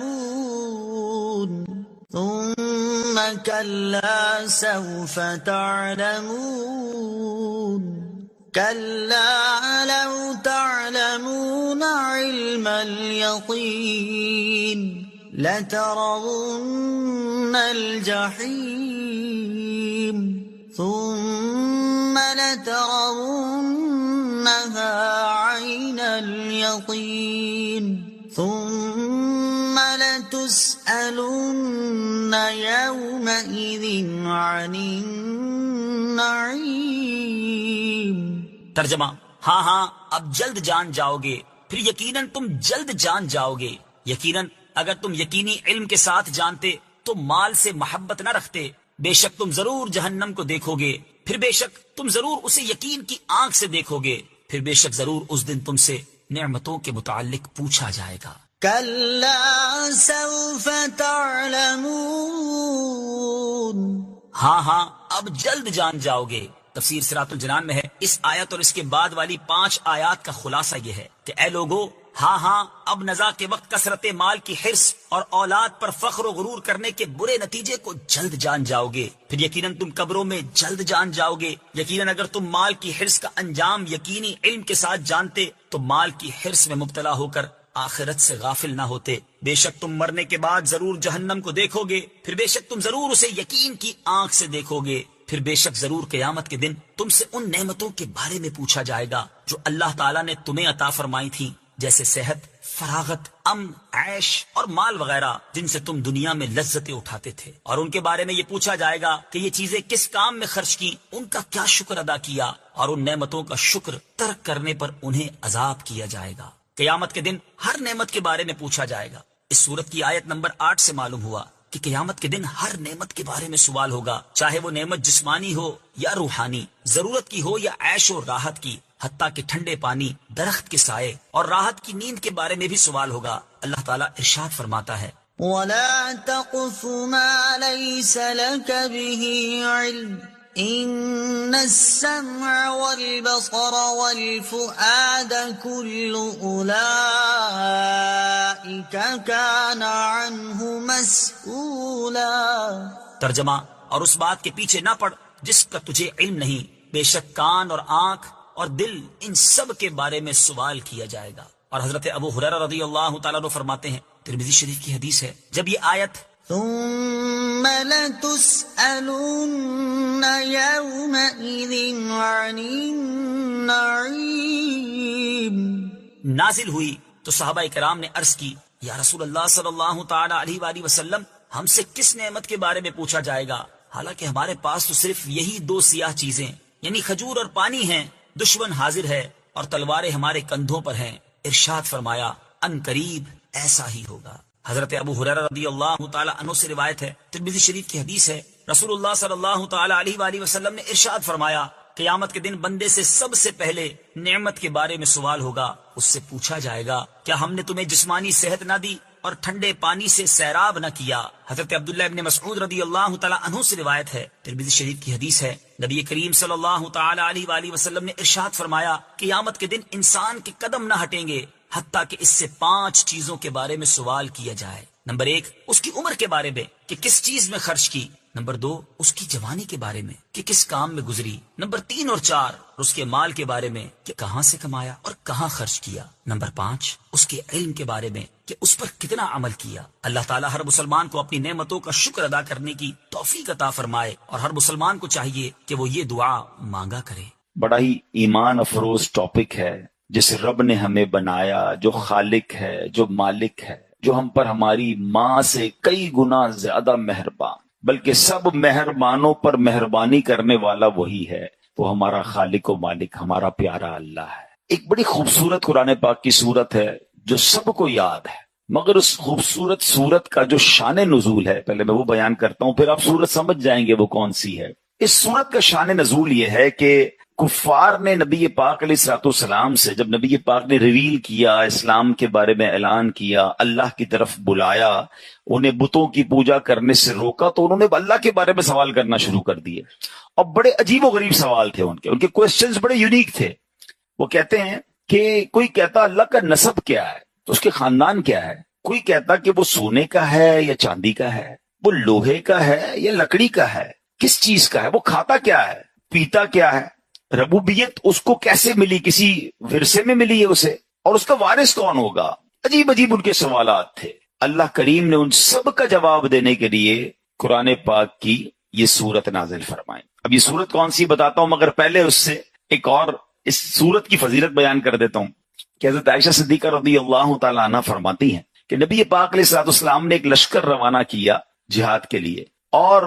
ثم كلا سوف تعلمون كلا لو تعلمون علم اليقين لترون الجحيم ثم لترونها عين اليقين ثم لتسألن يومئذ عن النعيم۔ ترجمہ، ہاں اب جلد جان جاؤ گے، پھر یقیناً تم جلد جان جاؤ گے۔ یقیناً اگر تم یقینی علم کے ساتھ جانتے تو مال سے محبت نہ رکھتے، بے شک تم ضرور جہنم کو دیکھو گے، پھر بے شک تم ضرور اسے یقین کی آنکھ سے دیکھو گے، پھر بے شک ضرور اس دن تم سے نعمتوں کے متعلق پوچھا جائے گا۔ كلا سوف تعلمون، ہاں اب جلد جان جاؤ گے۔ تفسیر صراط الجنان میں ہے۔ اس آیت اور اس کے بعد والی 5 آیات کا خلاصہ یہ ہے کہ اے لوگو، ہاں اب نزا کے وقت کثرت مال کی حرص اور اولاد پر فخر و غرور کرنے کے برے نتیجے کو جلد جان جاؤ گے، پھر یقیناً تم قبروں میں جلد جان جاؤ گے۔ یقیناً اگر تم مال کی حرص کا انجام یقینی علم کے ساتھ جانتے تو مال کی حرص میں مبتلا ہو کر آخرت سے غافل نہ ہوتے۔ بے شک تم مرنے کے بعد ضرور جہنم کو دیکھو گے، پھر بے شک تم ضرور اسے یقین کی آنکھ سے دیکھو گے، پھر بے شک ضرور قیامت کے دن تم سے ان نعمتوں کے بارے میں پوچھا جائے گا جو اللہ تعالیٰ نے تمہیں عطا فرمائی تھی، جیسے صحت، فراغت، امن، عیش اور مال وغیرہ، جن سے تم دنیا میں لذتیں اٹھاتے تھے۔ اور ان کے بارے میں یہ پوچھا جائے گا کہ یہ چیزیں کس کام میں خرچ کی، ان کا کیا شکر ادا کیا، اور ان نعمتوں کا شکر ترک کرنے پر انہیں عذاب کیا جائے گا۔ قیامت کے دن ہر نعمت کے بارے میں پوچھا جائے گا۔ اس سورت کی آیت نمبر 8 سے معلوم ہوا کہ قیامت کے دن ہر نعمت کے بارے میں سوال ہوگا، چاہے وہ نعمت جسمانی ہو یا روحانی، ضرورت کی ہو یا عیش و راحت کی، حتیٰ کہ ٹھنڈے پانی، درخت کے سائے اور راحت کی نیند کے بارے میں بھی سوال ہوگا۔ اللہ تعالیٰ ارشاد فرماتا ہے، وَلَا تَقْفُ مَا لَيْسَ لَكَ بِهِ عِلْمٌ إِنَّ السَّمْعَ وَالْبَصَرَ وَالْفُؤَادَ كُلُّ أُولَئِكَ كَانَ عَنْهُ مسؤولا۔ ترجمہ، اور اس بات کے پیچھے نہ پڑ جس کا تجھے علم نہیں، بے شک کان اور آنکھ اور دل ان سب کے بارے میں سوال کیا جائے گا۔ اور حضرت ابو ہریرہ رضی اللہ تعالیٰ عنہ فرماتے ہیں، ترمذی شریف کی حدیث ہے، جب یہ آیت ثم لتسألن يومئذ عن النعيم نازل ہوئی تو صحابہ کرام نے عرض کی، یا رسول اللہ صلی اللہ تعالی علیہ وآلہ وسلم، ہم سے کس نعمت کے بارے میں پوچھا جائے گا؟ حالانکہ ہمارے پاس تو صرف یہی 2 سیاہ چیزیں یعنی کھجور اور پانی ہیں، دشمن حاضر ہے اور تلواریں ہمارے کندھوں پر ہیں۔ ارشاد فرمایا، ان قریب ایسا ہی ہوگا۔ حضرت ابو ہریرہ رضی اللہ تعالی عنہ سے روایت ہے، ترمذی شریف کی حدیث ہے، رسول اللہ صلی اللہ تعالی علیہ وآلہ وسلم نے ارشاد فرمایا، قیامت کے دن بندے سے سب سے پہلے نعمت کے بارے میں سوال ہوگا۔ اس سے پوچھا جائے گا، کیا ہم نے تمہیں جسمانی صحت نہ دی اور ٹھنڈے پانی سے سیراب نہ کیا؟ حضرت عبداللہ ابن مسعود رضی اللہ تعالی عنہ سے روایت ہے، ترمذی شریف کی حدیث ہے، نبی کریم صلی اللہ تعالی علیہ وآلہ وسلم نے ارشاد فرمایا، قیامت کے دن انسان کے قدم نہ ہٹیں گے حتیٰ کہ اس سے 5 چیزوں کے بارے میں سوال کیا جائے۔ نمبر 1، اس کی عمر کے بارے میں کہ کس چیز میں خرچ کی۔ نمبر 2، اس کی جوانی کے بارے میں کہ کس کام میں گزری۔ نمبر 3 اور 4، اس کے مال کے بارے میں کہ کہاں سے کمایا اور کہاں خرچ کیا۔ نمبر 5، اس کے علم کے بارے میں کہ اس پر کتنا عمل کیا۔ اللہ تعالیٰ ہر مسلمان کو اپنی نعمتوں کا شکر ادا کرنے کی توفیق عطا فرمائے، اور ہر مسلمان کو چاہیے کہ وہ یہ دعا مانگا کرے۔ بڑا ہی ایمان افروز ٹاپک ہے، جس رب نے ہمیں بنایا، جو خالق ہے، جو مالک ہے، جو ہم پر ہماری ماں سے کئی گنا زیادہ مہربان، بلکہ سب مہربانوں پر مہربانی کرنے والا وہی ہے، وہ ہمارا خالق و مالک، ہمارا پیارا اللہ ہے۔ ایک بڑی خوبصورت قرآن پاک کی سورت ہے جو سب کو یاد ہے، مگر اس خوبصورت سورت کا جو شان نزول ہے، پہلے میں وہ بیان کرتا ہوں، پھر آپ سورت سمجھ جائیں گے وہ کون سی ہے۔ اس سورت کا شان نزول یہ ہے کہ کفار نے نبی پاک علیہ الصلوۃ والسلام سے، جب نبی پاک نے ریویل کیا، اسلام کے بارے میں اعلان کیا، اللہ کی طرف بلایا، انہیں بتوں کی پوجا کرنے سے روکا، تو انہوں نے اللہ کے بارے میں سوال کرنا شروع کر دیے، اور بڑے عجیب و غریب سوال تھے ان کے کوسچنز بڑے یونیک تھے۔ وہ کہتے ہیں کہ کوئی کہتا اللہ کا نسب کیا ہے، تو اس کے خاندان کیا ہے؟ کوئی کہتا کہ وہ سونے کا ہے یا چاندی کا ہے، وہ لوہے کا ہے یا لکڑی کا ہے، کس چیز کا ہے، وہ کھاتا کیا ہے، پیتا کیا ہے، ربوبیت اس کو کیسے ملی، کسی ورثے میں ملی ہے اسے، اور اس کا وارث کون ہوگا؟ عجیب عجیب ان کے سوالات تھے۔ اللہ کریم نے ان سب کا جواب دینے کے لیے قرآن پاک کی یہ سورت نازل فرمائی۔ اب یہ سورت کون سی بتاتا ہوں، مگر پہلے اس سے ایک اور اس سورت کی فضیلت بیان کر دیتا ہوں کہ حضرت عائشہ صدیقہ رضی اللہ تعالیٰ عنہ فرماتی ہیں کہ نبی پاک علیہ الصلوۃ والسلام نے ایک لشکر روانہ کیا جہاد کے لیے، اور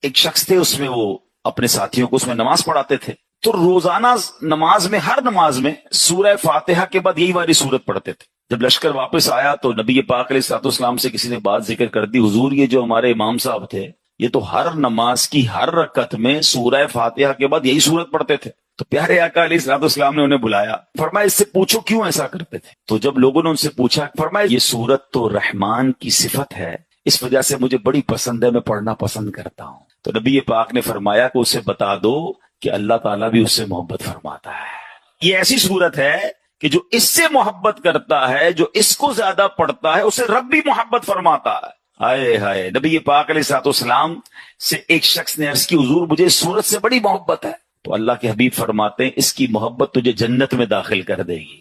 ایک شخص تھے اس میں، وہ اپنے ساتھیوں کو اس میں نماز پڑھاتے تھے، تو روزانہ نماز میں، ہر نماز میں سورہ فاتحہ کے بعد یہی والی سورت پڑھتے تھے۔ جب لشکر واپس آیا تو نبی پاک علیہ الصلوۃ والسلام سے کسی نے بات ذکر کر دی، حضور یہ جو ہمارے امام صاحب تھے یہ تو ہر نماز کی ہر رکعت میں سورہ فاتحہ کے بعد یہی سورت پڑھتے تھے۔ تو پیارے آقا علیہ الصلوۃ والسلام نے انہیں بلایا، فرمایا اس سے پوچھو کیوں ایسا کرتے تھے؟ تو جب لوگوں نے ان سے پوچھا، فرمایا یہ سورت تو رحمان کی صفت ہے، اس وجہ سے مجھے بڑی پسند ہے، میں پڑھنا پسند کرتا ہوں۔ تو نبی پاک نے فرمایا کہ اسے بتا دو کہ اللہ تعالیٰ بھی اس سے محبت فرماتا ہے۔ یہ ایسی صورت ہے کہ جو اس سے محبت کرتا ہے، جو اس کو زیادہ پڑھتا ہے، اسے رب بھی محبت فرماتا ہے۔ ہائے ہائے، نبی پاک علیہ الصلوۃ والسلام سے ایک شخص نے عرض کی حضور مجھے اس صورت سے بڑی محبت ہے، تو اللہ کے حبیب فرماتے ہیں اس کی محبت تجھے جنت میں داخل کر دے گی۔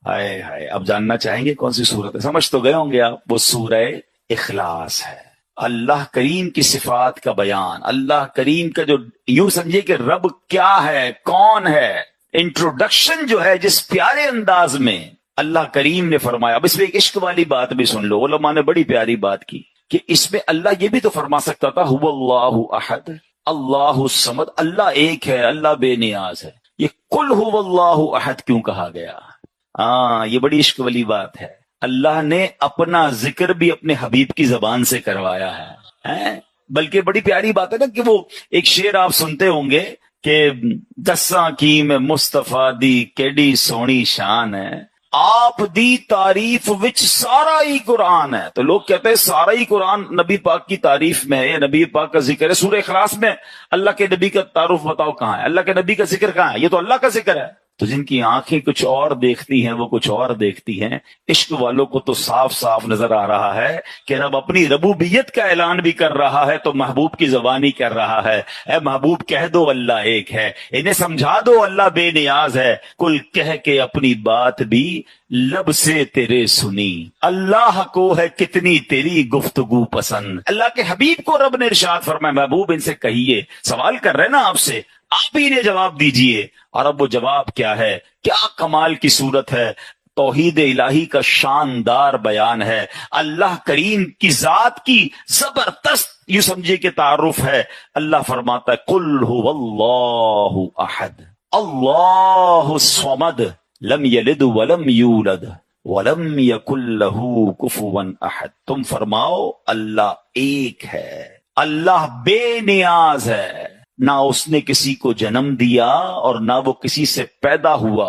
ہائے ہائے، اب جاننا چاہیں گے کون سی صورت ہے؟ سمجھ تو گئے ہوں گے آپ، وہ سورہ اخلاص ہے۔ اللہ کریم کی صفات کا بیان، اللہ کریم کا جو یوں سمجھے کہ رب کیا ہے، کون ہے، انٹروڈکشن جو ہے جس پیارے انداز میں اللہ کریم نے فرمایا۔ اب اس میں ایک عشق والی بات بھی سن لو، علماء نے بڑی پیاری بات کی کہ اس میں اللہ یہ بھی تو فرما سکتا تھا هو اللہ احد اللہ الصمد، اللہ ایک ہے، اللہ بے نیاز ہے، یہ کل هو اللہ احد کیوں کہا گیا؟ یہ بڑی عشق والی بات ہے۔ اللہ نے اپنا ذکر بھی اپنے حبیب کی زبان سے کروایا ہے، بلکہ بڑی پیاری بات ہے نا کہ وہ ایک شعر آپ سنتے ہوں گے کہ دساں کی میں مصطفیٰ دی کیڈی سونی شان ہے، آپ دی تعریف وچ سارا ہی قرآن ہے۔ تو لوگ کہتے ہیں سارا ہی قرآن نبی پاک کی تعریف میں ہے، یا نبی پاک کا ذکر ہے۔ سورہ اخلاص میں اللہ کے نبی کا تعارف بتاؤ کہاں ہے؟ اللہ کے نبی کا ذکر کہاں ہے؟ یہ تو اللہ کا ذکر ہے۔ تو جن کی آنکھیں کچھ اور دیکھتی ہیں وہ کچھ اور دیکھتی ہیں۔ عشق والوں کو تو صاف صاف نظر آ رہا ہے کہ رب اپنی ربوبیت کا اعلان بھی کر رہا ہے تو محبوب کی زبانی کر رہا ہے، اے محبوب کہہ دو اللہ ایک ہے، انہیں سمجھا دو اللہ بے نیاز ہے، کل کہہ کے اپنی بات بھی لب سے تیرے سنی، اللہ کو ہے کتنی تیری گفتگو پسند۔ اللہ کے حبیب کو رب نے ارشاد فرمایا محبوب ان سے کہیے، سوال کر رہے نا آپ سے، آپ ہی نے جواب دیجئے۔ اور اب وہ جواب کیا ہے؟ کیا کمال کی صورت ہے، توحید الہی کا شاندار بیان ہے، اللہ کریم کی ذات کی زبردست یوں سمجھے کہ تعارف ہے۔ اللہ فرماتا ہے قل هو اللہ احد اللہ الصمد لم یلد ولم یولد ولم یکن لہ کفوا احد۔ تم فرماؤ اللہ ایک ہے، اللہ بے نیاز ہے، نہ اس نے کسی کو جنم دیا اور نہ وہ کسی سے پیدا ہوا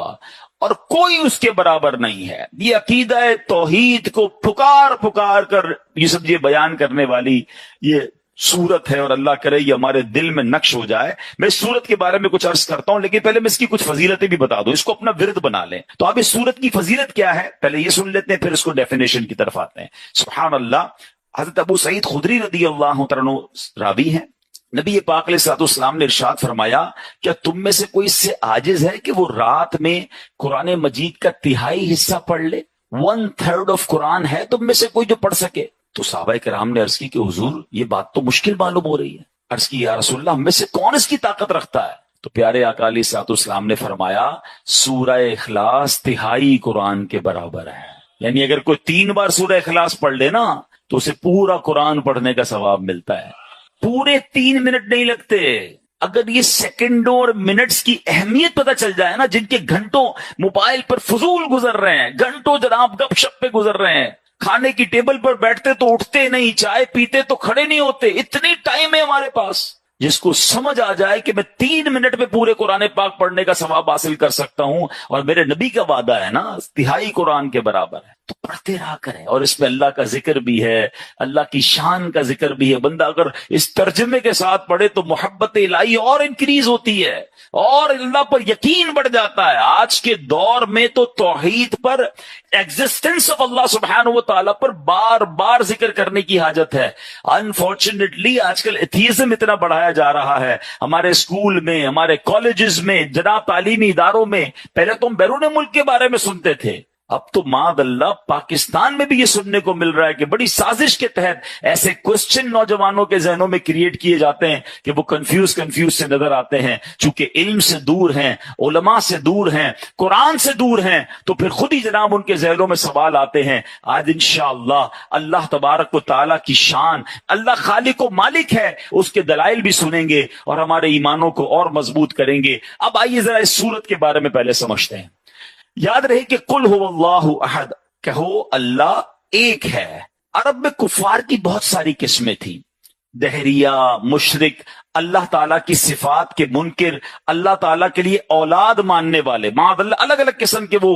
اور کوئی اس کے برابر نہیں ہے۔ یہ عقیدہ توحید کو پکار پکار کر یہ سمجھے بیان کرنے والی یہ سورت ہے، اور اللہ کرے یہ ہمارے دل میں نقش ہو جائے۔ میں اس سورت کے بارے میں کچھ عرض کرتا ہوں، لیکن پہلے میں اس کی کچھ فضیلتیں بھی بتا دوں، اس کو اپنا ورد بنا لیں۔ تو اب اس سورت کی فضیلت کیا ہے پہلے یہ سن لیتے ہیں، پھر اس کو ڈیفینیشن کی طرف آتے ہیں۔ سبحان اللہ، حضرت ابو سعید خدری رضی اللہ تعالیٰ عنہ راوی ہیں، نبی پاک علیہ الصلوۃ والسلام نے ارشاد فرمایا کیا تم میں سے کوئی اس سے عاجز ہے کہ وہ رات میں قرآن مجید کا تہائی حصہ پڑھ لے؟ 1/3 آف قرآن ہے تم میں سے کوئی جو پڑھ سکے؟ تو صحابہ کرام نے عرض کی کہ حضور یہ بات تو مشکل معلوم ہو رہی ہے۔ عرض کی یا رسول اللہ ہم میں سے کون اس کی طاقت رکھتا ہے؟ تو پیارے آقا علیہ الصلوۃ والسلام نے فرمایا سورہ اخلاص تہائی قرآن کے برابر ہے، یعنی اگر کوئی 3 بار سورہ اخلاص پڑھ لے نا تو اسے پورا قرآن پڑھنے کا ثواب ملتا ہے۔ پورے 3 منٹ نہیں لگتے۔ اگر یہ سیکنڈوں اور منٹس کی اہمیت پتہ چل جائے نا، جن کے گھنٹوں موبائل پر فضول گزر رہے ہیں، گھنٹوں جناب گپ شپ پہ گزر رہے ہیں، کھانے کی ٹیبل پر بیٹھتے تو اٹھتے نہیں، چائے پیتے تو کھڑے نہیں ہوتے، اتنی ٹائم ہے ہمارے پاس۔ جس کو سمجھ آ جائے کہ میں 3 منٹ میں پورے قرآن پاک پڑھنے کا ثواب حاصل کر سکتا ہوں، اور میرے نبی کا وعدہ ہے نا تہائی قرآن کے برابر ہے، تو پڑھتے رہا کریں۔ اور اس میں اللہ کا ذکر بھی ہے، اللہ کی شان کا ذکر بھی ہے۔ بندہ اگر اس ترجمے کے ساتھ پڑھے تو محبت الہی اور انکریز ہوتی ہے اور اللہ پر یقین بڑھ جاتا ہے۔ آج کے دور میں تو توحید پر، ایگزسٹنس آف اللہ سبحانہ و تعالیٰ پر بار بار ذکر کرنے کی حاجت ہے۔ انفارچونیٹلی آج کل ایتھیزم اتنا بڑھایا جا رہا ہے ہمارے اسکول میں، ہمارے کالجز میں، جناب تعلیمی اداروں میں۔ پہلے تو ہم بیرون ملک کے بارے میں سنتے تھے، اب تو معاذ اللہ پاکستان میں بھی یہ سننے کو مل رہا ہے کہ بڑی سازش کے تحت ایسے کوسچن نوجوانوں کے ذہنوں میں کریٹ کیے جاتے ہیں کہ وہ کنفیوز سے نظر آتے ہیں۔ چونکہ علم سے دور ہیں، علماء سے دور ہیں، قرآن سے دور ہیں، تو پھر خود ہی جناب ان کے ذہنوں میں سوال آتے ہیں۔ آج انشاءاللہ اللہ تبارک و تعالیٰ کی شان، اللہ خالق و مالک ہے، اس کے دلائل بھی سنیں گے اور ہمارے ایمانوں کو اور مضبوط کریں گے۔ اب آئیے ذرا اس سورت کے بارے میں پہلے سمجھتے ہیں۔ یاد رہے کہ قل هو اللہ احد، کہو اللہ ایک ہے۔ عرب میں کفار کی بہت ساری قسمیں تھیں، دہریہ، مشرک، اللہ تعالیٰ کی صفات کے منکر، اللہ تعالیٰ کے لیے اولاد ماننے والے، معاذ اللہ الگ الگ قسم کے وہ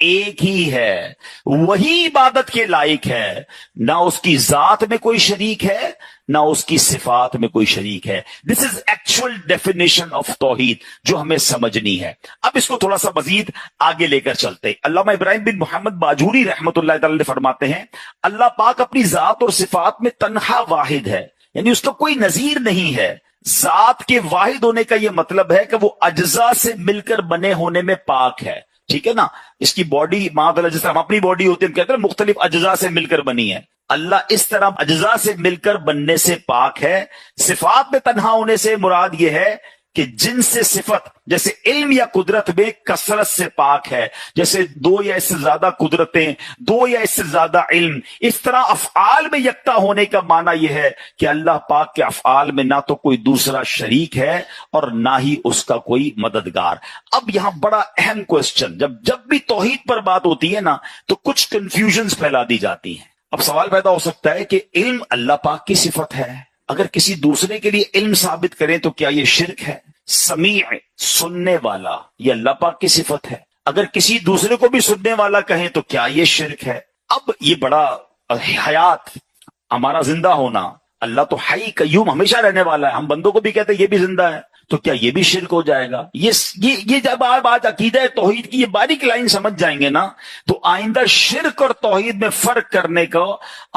ایک ہی ہے, وہی عبادت کے لائق ہے, نہ اس کی ذات میں کوئی شریک ہے نہ اس کی صفات میں کوئی شریک ہے. دس از ایکچوئل ڈیفینیشن آف توحید جو ہمیں سمجھنی ہے. اب اس کو تھوڑا سا مزید آگے لے کر چلتے. علامہ ابراہیم بن محمد باجوری رحمۃ اللہ تعالی فرماتے ہیں اللہ پاک اپنی ذات اور صفات میں تنہا واحد ہے, یعنی اس کا کوئی نظیر نہیں ہے. ذات کے واحد ہونے کا یہ مطلب ہے کہ وہ اجزاء سے مل کر بنے ہونے میں پاک ہے. ٹھیک ہے نا, اس کی باڈی معاذ اللہ جیسے ہم اپنی باڈی ہوتی ہے ہم کہتے ہیں مختلف اجزاء سے مل کر بنی ہے, اللہ اس طرح اجزاء سے مل کر بننے سے پاک ہے. صفات میں تنہا ہونے سے مراد یہ ہے کہ جن سے صفت جیسے علم یا قدرت میں کثرت سے پاک ہے, جیسے دو یا اس سے زیادہ قدرتیں, دو یا اس سے زیادہ علم, اس طرح افعال میں یکتا ہونے کا معنی یہ ہے کہ اللہ پاک کے افعال میں نہ تو کوئی دوسرا شریک ہے اور نہ ہی اس کا کوئی مددگار. اب یہاں بڑا اہم کوسچن, جب بھی توحید پر بات ہوتی ہے نا تو کچھ کنفیوژنز پھیلا دی جاتی ہیں. اب سوال پیدا ہو سکتا ہے کہ علم اللہ پاک کی صفت ہے, اگر کسی دوسرے کے لیے علم ثابت کریں تو کیا یہ شرک ہے؟ سمیع سننے والا یہ اللہ پاک کی صفت ہے, اگر کسی دوسرے کو بھی سننے والا کہیں تو کیا یہ شرک ہے؟ اب یہ بڑا حیات, ہمارا زندہ ہونا, اللہ تو حی قیوم ہمیشہ رہنے والا ہے, ہم بندوں کو بھی کہتے ہیں یہ بھی زندہ ہے, تو کیا یہ بھی شرک ہو جائے گا؟ یہ جب آپ آج عقیدہ توحید کی یہ باریک لائن سمجھ جائیں گے نا تو آئندہ شرک اور توحید میں فرق کرنے کا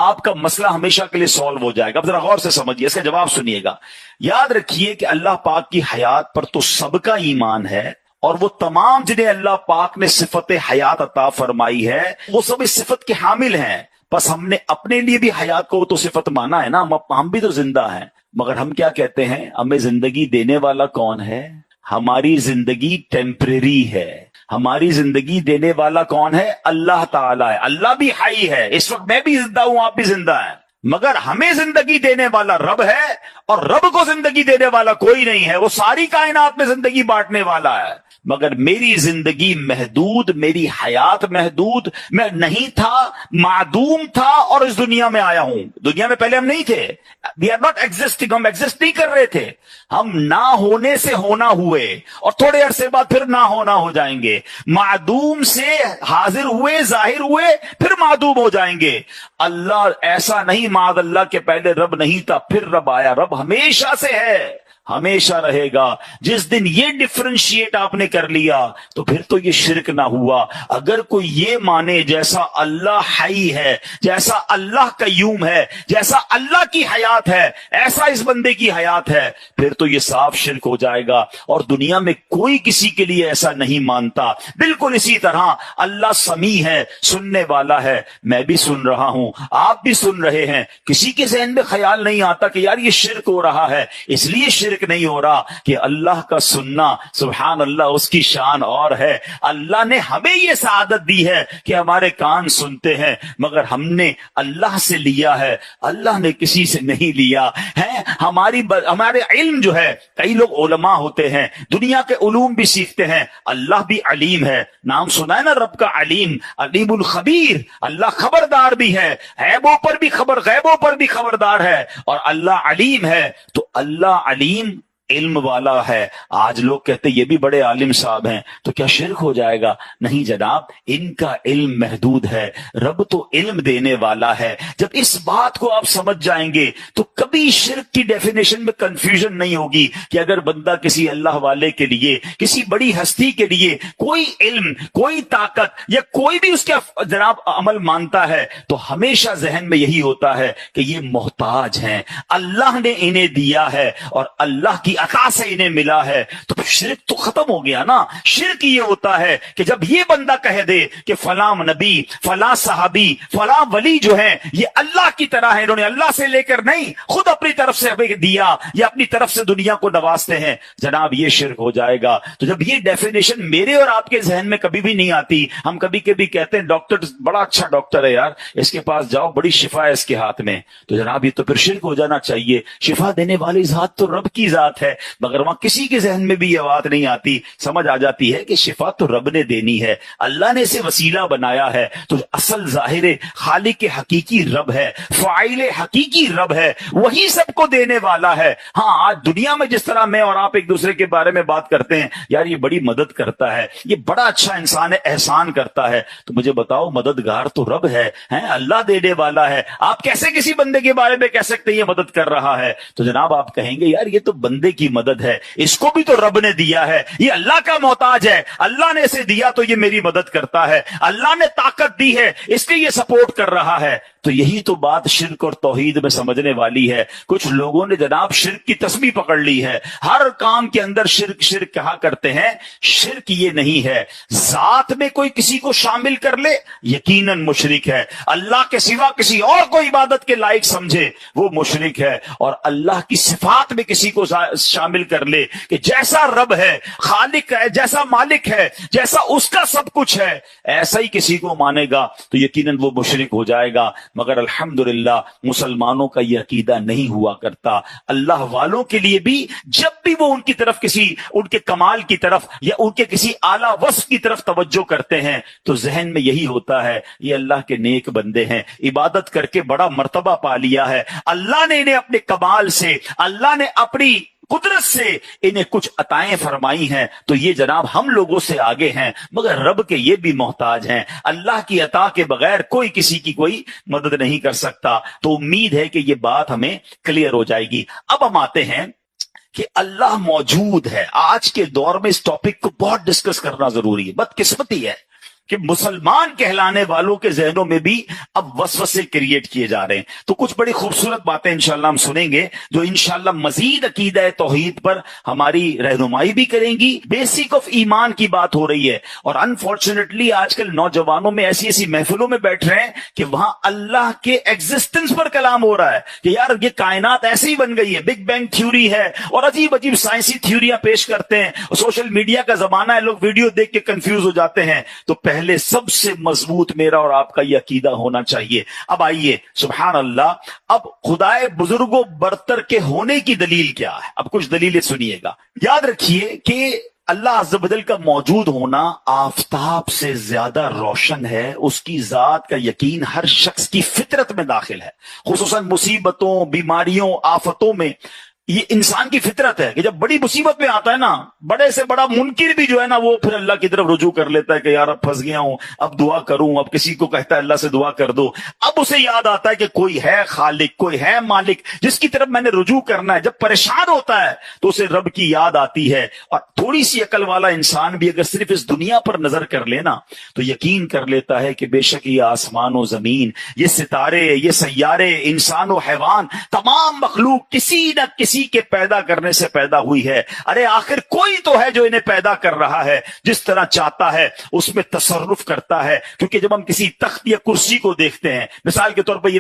آپ کا مسئلہ ہمیشہ کے لیے سولو ہو جائے گا. اب ذرا غور سے سمجھیے, اس کا جواب سنیے گا. یاد رکھیے کہ اللہ پاک کی حیات پر تو سب کا ایمان ہے, اور وہ تمام جنہیں اللہ پاک نے صفت حیات عطا فرمائی ہے وہ سب اس صفت کے حامل ہیں. بس ہم نے اپنے لیے بھی حیات کو تو صفت مانا ہے نا, ہم بھی تو زندہ ہیں. مگر ہم کیا کہتے ہیں, ہمیں زندگی دینے والا کون ہے؟ ہماری زندگی ٹیمپریری ہے, ہماری زندگی دینے والا کون ہے؟ اللہ تعالیٰ ہے. اللہ بھی حی ہے, اس وقت میں بھی زندہ ہوں, آپ بھی زندہ ہیں, مگر ہمیں زندگی دینے والا رب ہے, اور رب کو زندگی دینے والا کوئی نہیں ہے. وہ ساری کائنات میں زندگی بانٹنے والا ہے, مگر میری زندگی محدود, میری حیات محدود, میں نہیں تھا, معدوم تھا اور اس دنیا میں آیا ہوں. دنیا میں پہلے ہم نہیں تھے, وی آر ناٹ ایگزسٹنگ, ہم ایگزسٹ نہیں کر رہے تھے, ہم نہ ہونے سے ہونا ہوئے اور تھوڑے عرصے بعد پھر نہ ہونا ہو جائیں گے. معدوم سے حاضر ہوئے, ظاہر ہوئے, پھر معدوم ہو جائیں گے. اللہ ایسا نہیں معاذ اللہ کے پہلے رب نہیں تھا پھر رب آیا, رب ہمیشہ سے ہے, ہمیشہ رہے گا. جس دن یہ ڈفرینشیٹ آپ نے کر لیا تو پھر تو یہ شرک نہ ہوا. اگر کوئی یہ مانے جیسا اللہ حی ہے, جیسا اللہ قیوم ہے, جیسا اللہ کی حیات ہے ایسا اس بندے کی حیات ہے, پھر تو یہ صاف شرک ہو جائے گا. اور دنیا میں کوئی کسی کے لیے ایسا نہیں مانتا. بالکل اسی طرح اللہ سمیع ہے, سننے والا ہے, میں بھی سن رہا ہوں, آپ بھی سن رہے ہیں. کسی کے ذہن میں خیال نہیں آتا کہ یار یہ شرک ہو رہا ہے, اس لیے شرک نہیں ہو رہا کہ اللہ کا سننا سبحان اللہ اس کی شان اور ہے. اللہ نے ہمیں یہ سعادت دی ہے کہ ہمارے کان سنتے ہیں, مگر ہم نے اللہ سے لیا ہے, اللہ نے کسی سے نہیں لیا ہے. ہمارے علم جو ہے, کئی لوگ علماء ہوتے ہیں, دنیا کے علوم بھی سیکھتے ہیں. اللہ بھی علیم ہے, نام سنا ہے نا رب کا علیم, علیم الخبیر. اللہ خبردار بھی ہے, غیبوں پر بھی غیبوں پر بھی خبردار ہے, اور اللہ علیم ہے. تو اللہ علیم علم والا ہے. آج لوگ کہتے یہ بھی بڑے عالم صاحب ہیں, تو کیا شرک ہو جائے گا؟ نہیں جناب, ان کا علم محدود ہے, رب تو علم دینے والا ہے. جب اس بات کو آپ سمجھ جائیں گے تو کبھی شرک کی ڈیفینیشن میں کنفیوژن نہیں ہوگی کہ اگر بندہ کسی اللہ والے کے لیے, کسی بڑی ہستی کے لیے کوئی علم, کوئی طاقت یا کوئی بھی اس کا جناب عمل مانتا ہے تو ہمیشہ ذہن میں یہی ہوتا ہے کہ یہ محتاج ہیں, اللہ نے انہیں دیا ہے اور اللہ کی عطا سے انہیں ملا ہے. تو شرک تو ختم ہو گیا نا. شرک یہ ہوتا ہے کہ جب یہ بندہ کہہ دے کہ فلاں نبی, فلاں صحابی, فلاں ولی جو ہیں یہ اللہ کی طرح ہے, انہوں نے اللہ سے لے کر نہیں خود اپنی طرف سے دیا یا اپنی طرف سے دنیا کو نوازتے ہیں, جناب یہ شرک ہو جائے گا. تو جب یہ ڈیفینیشن میرے اور آپ کے ذہن میں کبھی بھی نہیں آتی, ہم کبھی کبھی کہتے ہیں ڈاکٹر بڑا اچھا ڈاکٹر ہے یار, اس کے پاس جاؤ بڑی شفا ہے اس کے ہاتھ میں, تو جناب یہ تو پھر شرک ہو جانا چاہیے. شفا دینے والی ذات تو رب کی ذات بات ہے, مگر وہاں کسی کے ذہن میں بھی یہ بات نہیں آتی, سمجھ آ جاتی ہے کہ شفا تو رب نے دینی ہے, اللہ نے اسے وسیلہ بنایا ہے. تو اصل ظاہر خالق حقیقی رب ہے, فاعل حقیقی رب ہے, وہی سب کو دینے والا ہے. ہاں آج دنیا میں جس طرح میں اور آپ ایک دوسرے کے بارے میں بات کرتے ہیں, یار یہ بڑی مدد کرتا ہے, یہ بڑا اچھا انسان ہے, احسان کرتا ہے, تو مجھے بتاؤ مددگار تو رب ہے, اللہ دینے والا ہے. آپ کیسے کسی بندے کے بارے میں کہہ سکتے ہیں یہ مدد کر رہا ہے؟ تو جناب آپ کہیں گے یار یہ تو بندے کی مدد ہے, اس کو بھی تو رب نے دیا ہے, یہ اللہ کا محتاج ہے, اللہ نے اسے دیا تو یہ میری مدد کرتا ہے, اللہ نے طاقت دی ہے اس لیے یہ سپورٹ کر رہا ہے. تو یہی تو بات شرک اور توحید میں سمجھنے والی ہے. کچھ لوگوں نے جناب شرک کی تسبیح پکڑ لی ہے, ہر کام کے اندر شرک شرک کہا کرتے ہیں. شرک یہ نہیں ہے, ذات میں کوئی کسی کو شامل کر لے یقیناً مشرک ہے, اللہ کے سوا کسی اور کو عبادت کے لائق سمجھے وہ مشرک ہے, اور اللہ کی صفات میں کسی کو شامل کر لے کہ جیسا رب ہے, خالق ہے, جیسا مالک ہے, جیسا اس کا سب کچھ ہے, ایسا ہی کسی کو مانے گا تو یقیناً وہ مشرک ہو جائے گا. مگر الحمدللہ مسلمانوں کا یہ عقیدہ نہیں ہوا کرتا. اللہ والوں کے لیے بھی جب بھی وہ ان کی طرف کسی ان کے کمال کی طرف یا ان کے کسی اعلیٰ وصف کی طرف توجہ کرتے ہیں تو ذہن میں یہی ہوتا ہے یہ اللہ کے نیک بندے ہیں, عبادت کر کے بڑا مرتبہ پا لیا ہے, اللہ نے انہیں اپنے کمال سے, اللہ نے اپنی قدرت سے انہیں کچھ عطائیں فرمائی ہیں, تو یہ جناب ہم لوگوں سے آگے ہیں, مگر رب کے یہ بھی محتاج ہیں. اللہ کی عطا کے بغیر کوئی کسی کی کوئی مدد نہیں کر سکتا. تو امید ہے کہ یہ بات ہمیں کلیئر ہو جائے گی. اب ہم آتے ہیں کہ اللہ موجود ہے. آج کے دور میں اس ٹاپک کو بہت ڈسکس کرنا ضروری ہے. بدقسمتی ہے کہ مسلمان کہلانے والوں کے ذہنوں میں بھی اب وسوسے کریٹ کیے جا رہے ہیں. تو کچھ بڑی خوبصورت باتیں انشاءاللہ ہم سنیں گے جو انشاءاللہ مزید عقیدہ توحید پر ہماری رہنمائی بھی کریں گی. بیسک آف ایمان کی بات ہو رہی ہے, اور انفارچونیٹلی آج کل نوجوانوں میں ایسی ایسی محفلوں میں بیٹھ رہے ہیں کہ وہاں اللہ کے ایگزسٹنس پر کلام ہو رہا ہے کہ یار یہ کائنات ایسے ہی بن گئی ہے, بگ بینگ تھیوری ہے, اور عجیب عجیب سائنسی تھیوریاں پیش کرتے ہیں. سوشل میڈیا کا زمانہ ہے, لوگ ویڈیو دیکھ کے کنفیوز ہو جاتے ہیں. تو پہلے سب سے مضبوط میرا اور آپ کا یہ عقیدہ ہونا چاہیے. اب آئیے سبحان اللہ, اب خدائے بزرگوں برتر کے ہونے کی دلیل کیا ہے؟ اب کچھ دلیلیں سنیے گا. یاد رکھیے کہ اللہ عز و جل کا موجود ہونا آفتاب سے زیادہ روشن ہے. اس کی ذات کا یقین ہر شخص کی فطرت میں داخل ہے, خصوصاً مصیبتوں, بیماریوں, آفتوں میں. یہ انسان کی فطرت ہے کہ جب بڑی مصیبت میں آتا ہے نا, بڑے سے بڑا منکر بھی جو ہے نا وہ پھر اللہ کی طرف رجوع کر لیتا ہے کہ یار اب پھنس گیا ہوں, اب دعا کروں. اب کسی کو کہتا ہے اللہ سے دعا کر دو, اب اسے یاد آتا ہے کہ کوئی ہے خالق, کوئی ہے مالک جس کی طرف میں نے رجوع کرنا ہے. جب پریشان ہوتا ہے تو اسے رب کی یاد آتی ہے. اور تھوڑی سی عقل والا انسان بھی اگر صرف اس دنیا پر نظر کر لینا تو یقین کر لیتا ہے کہ بے شک یہ آسمان و زمین, یہ ستارے, یہ سیارے, انسان و حیوان, تمام مخلوق کسی نہ کسی کے پیدا کرنے سے پیدا ہوئی ہے. ارے آخر کوئی تو ہے جو انہیں پیدا کر رہا ہے, جس طرح چاہتا ہے اس میں تصرف کرتا ہے. کیونکہ جب ہم کسی تخت یا کرسی کو دیکھتے ہیں, مثال کے طور پر یہ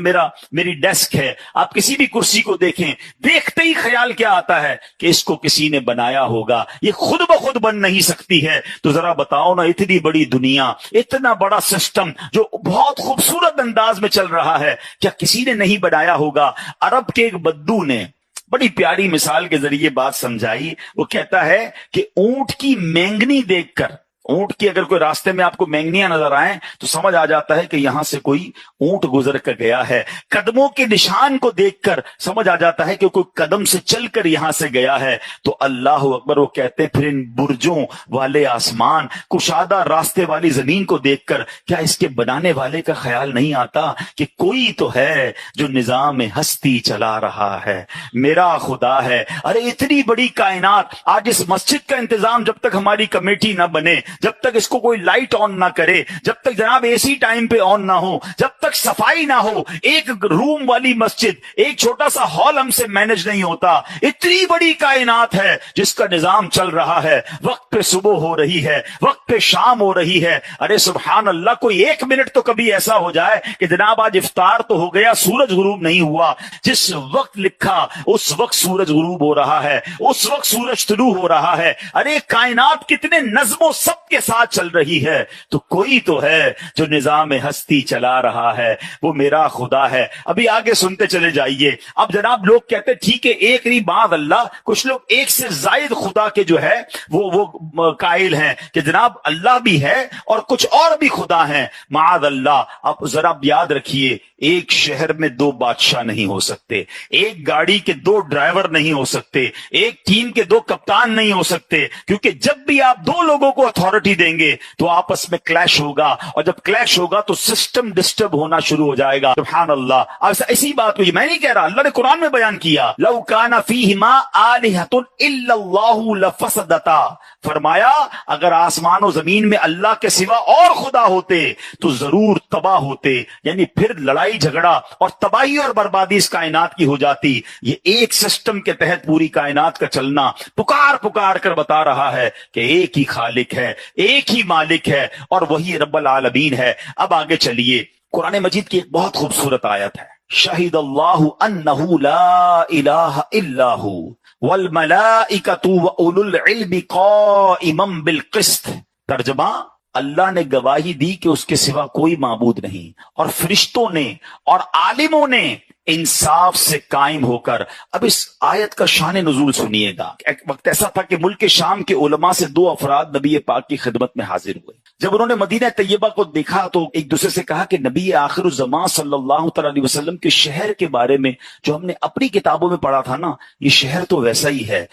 میری ڈیسک ہے, آپ کسی بھی کرسی کو دیکھیں, دیکھتے ہی خیال کیا آتا ہے کہ اس کو کسی نے بنایا ہوگا, یہ خود بخود بن نہیں سکتی ہے. تو ذرا بتاؤ نا, اتنی بڑی دنیا, اتنا بڑا سسٹم جو بہت خوبصورت انداز میں چل رہا ہے, کیا کسی نے نہیں بنایا ہوگا؟ عرب کے ایک بدو نے بڑی پیاری مثال کے ذریعے بات سمجھائی. وہ کہتا ہے کہ اونٹ کی مینگنی دیکھ کر, اونٹ کی اگر کوئی راستے میں آپ کو مینگنیاں نظر آئیں تو سمجھ آ جاتا ہے کہ یہاں سے کوئی اونٹ گزر کر گیا ہے. قدموں کے نشان کو دیکھ کر سمجھ آ جاتا ہے کہ کوئی قدم سے چل کر یہاں سے گیا ہے. تو اللہ اکبر, وہ کہتے ہیں پھر ان برجوں والے آسمان, کشادہ راستے والی زمین کو دیکھ کر کیا اس کے بنانے والے کا خیال نہیں آتا کہ کوئی تو ہے جو نظام ہستی چلا رہا ہے, میرا خدا ہے. ارے اتنی بڑی کائنات, آج اس مسجد کا انتظام جب تک ہماری کمیٹی نہ بنے, جب تک اس کو کوئی لائٹ آن نہ کرے, جب تک جناب اے سی ٹائم پہ آن نہ ہو, جب تک صفائی نہ ہو, ایک روم والی مسجد, ایک چھوٹا سا ہال ہم سے مینج نہیں ہوتا. اتنی بڑی کائنات ہے جس کا نظام چل رہا ہے, وقت پہ صبح ہو رہی ہے, وقت پہ شام ہو رہی ہے. ارے سبحان اللہ, کوئی ایک منٹ تو کبھی ایسا ہو جائے کہ جناب آج افطار تو ہو گیا, سورج غروب نہیں ہوا. جس وقت لکھا اس وقت سورج غروب ہو رہا ہے, اس وقت سورج طلوع ہو رہا ہے. ارے کائنات کتنے نظم و ضبط کے ساتھ چل رہی ہے تو کوئی تو ہے جو نظام ہستی چلا رہا ہے، وہ میرا خدا ہے۔ ابھی آگے سنتے چلے جائیے۔ اب جناب لوگ کہتے ٹھیک ہے ایک نہیں معاذ اللہ، کچھ لوگ ایک سے زائد خدا کے جو ہے وہ قائل ہیں کہ جناب اللہ بھی ہے اور کچھ اور بھی خدا ہیں، معاذ اللہ۔ اب ذرا یاد رکھیے، ایک شہر میں دو بادشاہ نہیں ہو سکتے، ایک گاڑی کے دو ڈرائیور نہیں ہو سکتے، ایک ٹیم کے دو کپتان نہیں ہو سکتے، کیونکہ جب بھی آپ دو لوگوں کو اتھارٹی دیں گے تو آپس میں کلیش ہوگا، اور جب کلیش ہوگا تو سسٹم ڈسٹرب ہونا شروع ہو جائے گا۔ سبحان اللہ۔ اب ایسی بات کو میں نہیں کہہ رہا، اللہ نے قرآن میں بیان کیا، لو کان فیہما آلہۃ الا اللہ لفسدتا، فرمایا اگر آسمان و زمین میں اللہ کے سوا اور خدا ہوتے تو ضرور تباہ ہوتے، یعنی پھر لڑائی جھگڑا اور تباہی اور بربادی اس کائنات کی ہو جاتی۔ یہ ایک سسٹم کے تحت پوری کائنات کا چلنا پکار پکار کر بتا رہا ہے کہ ایک ہی خالق ہے، ایک ہی مالک ہے، اور وہی رب العالمین ہے۔ اب آگے چلیے، قرآن مجید کی ایک بہت خوبصورت آیت ہے، شہید اللہ انہ لا الہ الا ہو والملائکۃ واولو العلم قائما بالقسط۔ ترجمہ، اللہ نے گواہی دی کہ اس کے سوا کوئی معبود نہیں، اور فرشتوں نے اور عالموں نے انصاف سے قائم ہو کر۔ اب اس آیت کا شان نزول سنیے گا۔ ایک وقت ایسا تھا کہ ملک شام کے علماء سے دو افراد نبی پاک کی خدمت میں حاضر ہوئے۔ جب انہوں نے مدینہ طیبہ کو دیکھا تو ایک دوسرے سے کہا کہ نبی آخر الزمان صلی اللہ تعالی علیہ وسلم کے شہر کے بارے میں جو ہم نے اپنی کتابوں میں پڑھا تھا نا، یہ شہر تو ویسا ہی ہے،